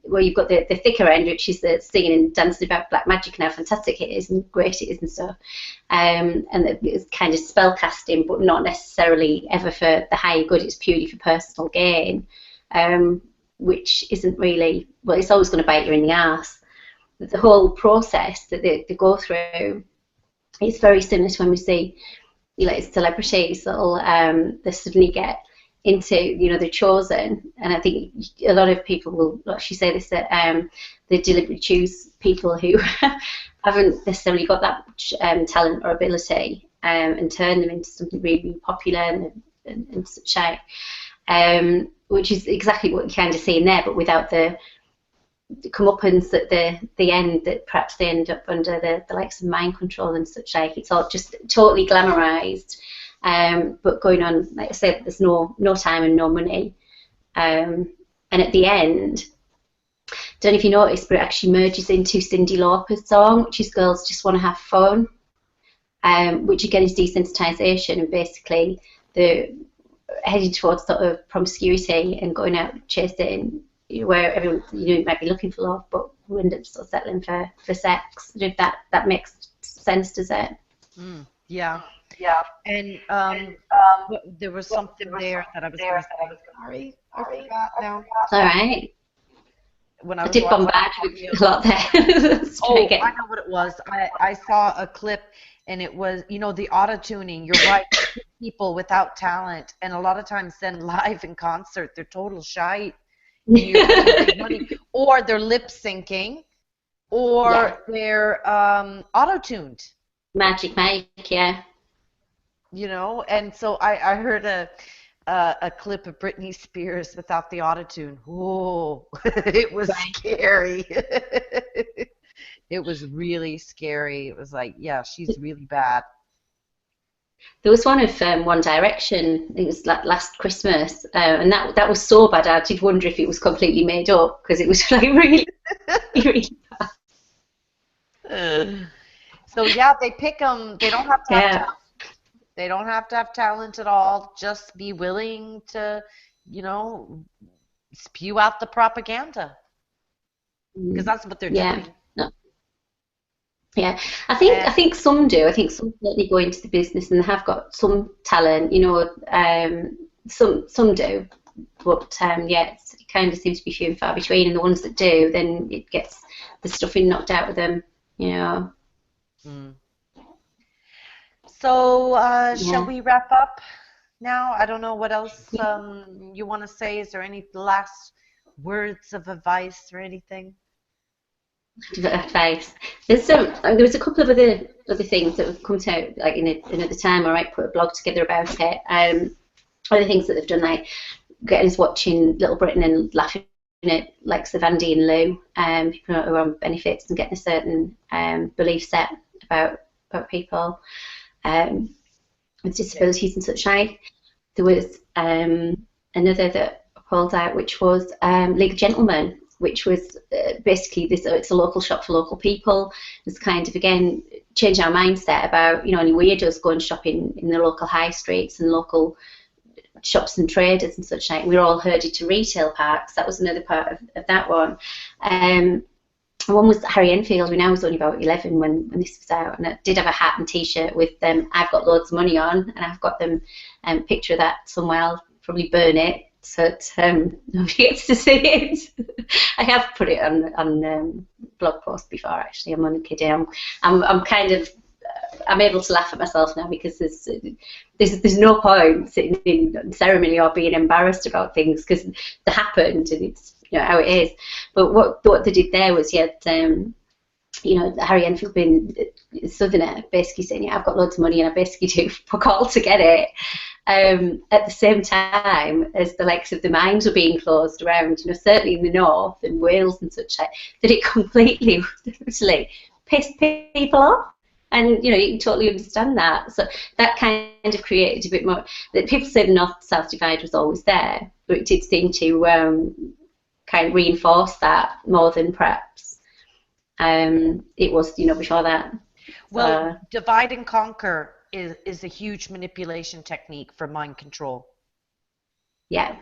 Where you've got the thicker end, which is the singing and dancing about black magic and how fantastic it is and great it is and stuff. And it's kind of spell casting, but not necessarily ever for the higher good. It's purely for personal gain, which isn't really, well, it's always going to bite you in the arse. The whole process that they go through is very similar to when we see celebrities that'll they suddenly get into, they're chosen, and I think a lot of people will actually say this, that they deliberately choose people who haven't necessarily got that much talent or ability, and turn them into something really popular and such like, which is exactly what you kind of see in there, but without the comeuppance at the end, that perhaps they end up under the likes of mind control and such like. It's all just totally glamorized. But going on, like I said, there's no time and no money. And at the end, don't know if you noticed, but it actually merges into Cyndi Lauper's song, which is Girls Just Want to Have Fun, which again is desensitization, and basically they're heading towards sort of promiscuity and going out chasing where everyone might be looking for love, but we end up sort of settling for sex. If that makes sense, does it? Yeah. Yeah. And there was something there that I was going to say. Sorry, I forgot now. All right. When I was did watching bombard the you video. a lot there. I know what it was. I saw a clip, and it was, the auto-tuning. You're right. People without talent, and a lot of times then live in concert, they're total shite. And you're getting big money. Or they're lip syncing, or they're auto-tuned. Magic Mike, yeah. And so I heard a clip of Britney Spears without the autotune. Whoa, it was scary. It was really scary. It was like, yeah, she's really bad. There was one of One Direction. It was like last Christmas, and that was so bad. I did wonder if it was completely made up, because it was like really, really bad. So yeah, they pick them. They don't have to have talent. They don't have to have talent at all. Just be willing to, spew out the propaganda, because that's what they're doing. No. Yeah, I think some do. I think some certainly go into the business and have got some talent. Some do, but it kind of seems to be few and far between. And the ones that do, then it gets the stuffing knocked out of them. So shall we wrap up now? I don't know what else you want to say. Is there any last words of advice or anything? Advice. There was a couple of other things that have come out like in another time. I might put a blog together about it. Other things that they've done, like getting us watching Little Britain and laughing at like Andy and Lou, people who are on benefits, and getting a certain belief set about people with disabilities and such like. There was another that I pulled out, which was League of Gentlemen, which was basically this. It's a local shop for local people. It's kind of, again, change our mindset about, any weirdos going shopping in the local high streets and local shops and traders and such like. We're all herded to retail parks. That was another part of that one. One was Harry Enfield, when I was only about 11 when this was out, and I did have a hat and T-shirt with I've got loads of money on, and I've got them picture of that somewhere. I'll probably burn it so nobody gets to see it. I have put it on blog post before, actually. I'm only kidding. I'm kind of I'm able to laugh at myself now, because there's no point sitting in ceremony or being embarrassed about things, because they happened and it's how it is. But what they did there was, you had Harry Enfield being Southerner, basically saying, yeah, I've got loads of money and I basically do fuck all to get it. At the same time as the likes of the mines were being closed around, certainly in the north and Wales and such like, that it completely literally pissed people off. And you can totally understand that. So that kind of created a bit more. That people say the north-south divide was always there, but it did seem to kind of reinforce that more than perhaps it was, before that. Well, divide and conquer is a huge manipulation technique for mind control. Yeah.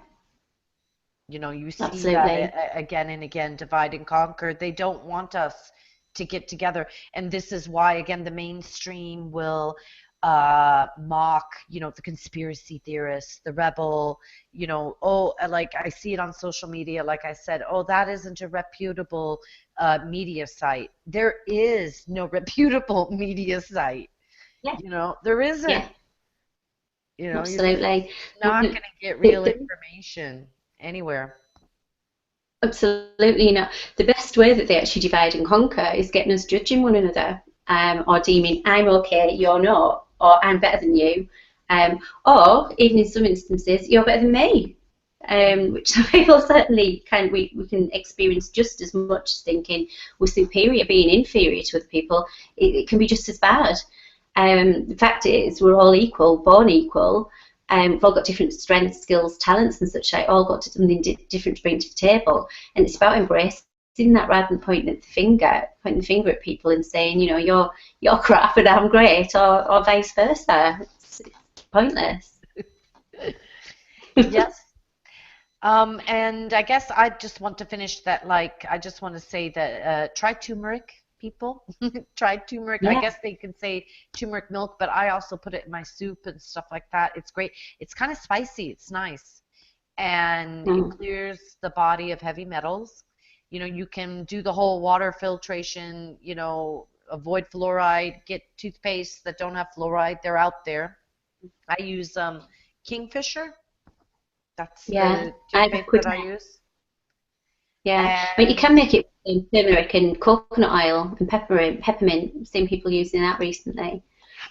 You see Absolutely. that again and again, divide and conquer. They don't want us to get together, and this is why, again, the mainstream will mock, the conspiracy theorists, the rebel, like I see it on social media, like I said, that isn't a reputable media site. There is no reputable media site. Yeah. There isn't. Yeah. Absolutely. You're not going to get real information anywhere. Absolutely. The best way that they actually divide and conquer is getting us judging one another, or deeming I'm okay, you're not, or I'm better than you, or even in some instances, you're better than me, which some people certainly we can experience just as much as thinking we're superior, being inferior to other people. It can be just as bad. The fact is, we're all equal, born equal. We've all got different strengths, skills, talents and such like, all got something different to bring to the table. And it's about embracing that rather than pointing the finger at people and saying, you're crap and I'm great, or vice versa. It's pointless. Yes. And I guess I just want to finish that, I just want to say that try turmeric, people. Try turmeric. Yeah. I guess they can say turmeric milk, but I also put it in my soup and stuff like that. It's great. It's kind of spicy. It's nice. And it clears the body of heavy metals. You can do the whole water filtration, avoid fluoride, get toothpaste that don't have fluoride. They're out there. I use Kingfisher. That's the toothpaste that I use. Yeah, but you can make it with turmeric and coconut oil and peppermint. I've seen people using that recently.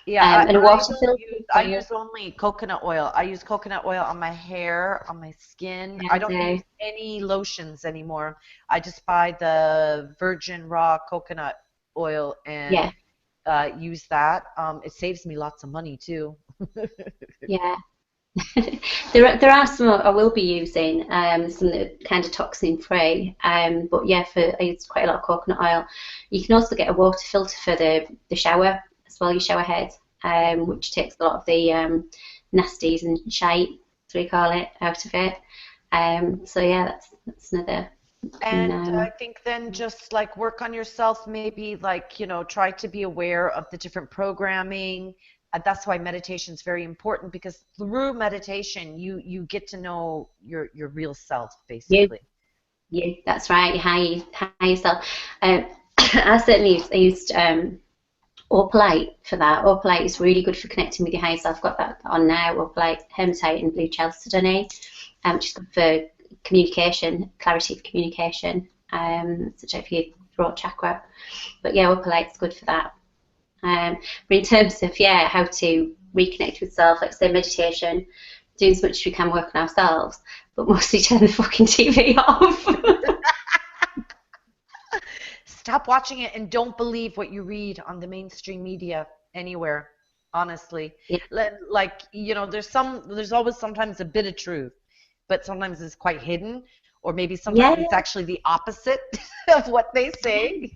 Yeah, and water filter. I use only coconut oil. I use coconut oil on my hair, on my skin. Yeah, I don't use any lotions anymore. I just buy the virgin raw coconut oil and use that. It saves me lots of money too. Yeah. there are some I will be using, some that are kind of toxin free, but yeah, I use quite a lot of coconut oil. You can also get a water filter for the shower as well, your shower head, which takes a lot of the nasties and shite, as we call it, out of it. So yeah, that's another. And I think then just work on yourself, maybe try to be aware of the different programming. That's why meditation is very important, because through meditation you get to know your real self, basically. Yeah, that's right. Your higher self. I certainly used Opalite for that. Opalite is really good for connecting with your higher self. I've got that on now. Opalite, hematite, and blue chalcedony, which is good for communication, clarity of communication, such as for your throat chakra. But yeah, Opalite's good for that. But in terms of how to reconnect with self, like say meditation, doing as much as we can work on ourselves, but mostly turn the fucking TV off. Stop watching it and don't believe what you read on the mainstream media anywhere. Honestly, there's always sometimes a bit of truth, but sometimes it's quite hidden, or maybe sometimes it's actually the opposite of what they say.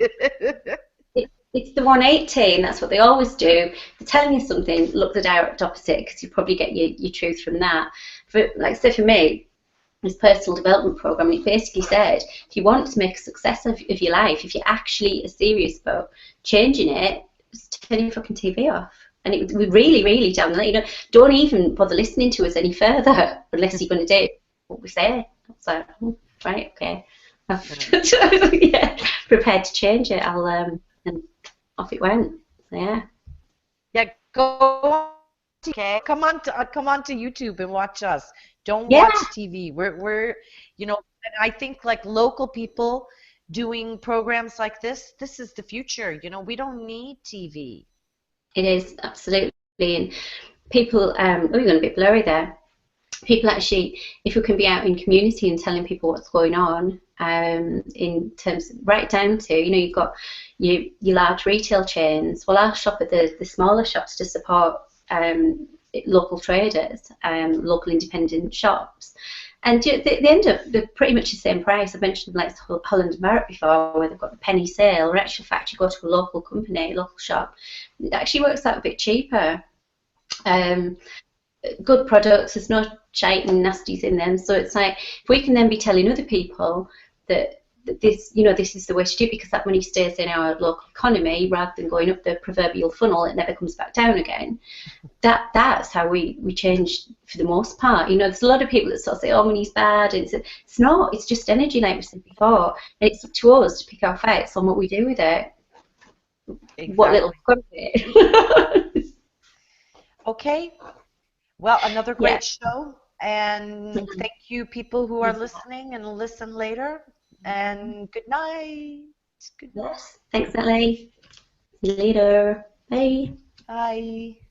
It's the 180, and that's what they always do. They're telling you something, look the direct opposite, because you probably get your truth from that. For me, this personal development program, it basically said, if you want to make a success of your life, if you're actually serious about changing it, just turn your fucking TV off. And we really, really down there, don't even bother listening to us any further unless you're going to do it. what we say. So, right, okay. Yeah. Yeah, prepared to change it. And off it went. So, yeah. Yeah, go on, okay? Come on to YouTube and watch us. Don't Yeah, watch TV. And I think like local people doing programs like this is the future. We don't need TV. it is absolutely. And people, oh, you're going a bit blurry there. People actually, if we can be out in community and telling people what's going on, in terms right down to, you've got your large retail chains. Well, our shop at the smaller shops to support local traders, local independent shops. And they end up, they're pretty much the same price. I mentioned like Holland and Barrett before, where they've got the penny sale. Or actual fact, you go to a local company, local shop, it actually works out a bit cheaper. Um, Good products, there's no shite and nasties in them. So it's like, if we can then be telling other people that this is the way to do it, because that money stays in our local economy rather than going up the proverbial funnel, it never comes back down again. That's how we change for the most part. There's a lot of people that sort of say, oh, money's bad, and it's not. It's just energy, like we said before, and it's up to us to pick our fights on what we do with it, what little Exactly. we've got of it. Okay. Well, another Yeah. great show. And thank you, people who are listening and listen later. And good night. Good night. Yes. Thanks, Natalie. See you later. Bye. Bye.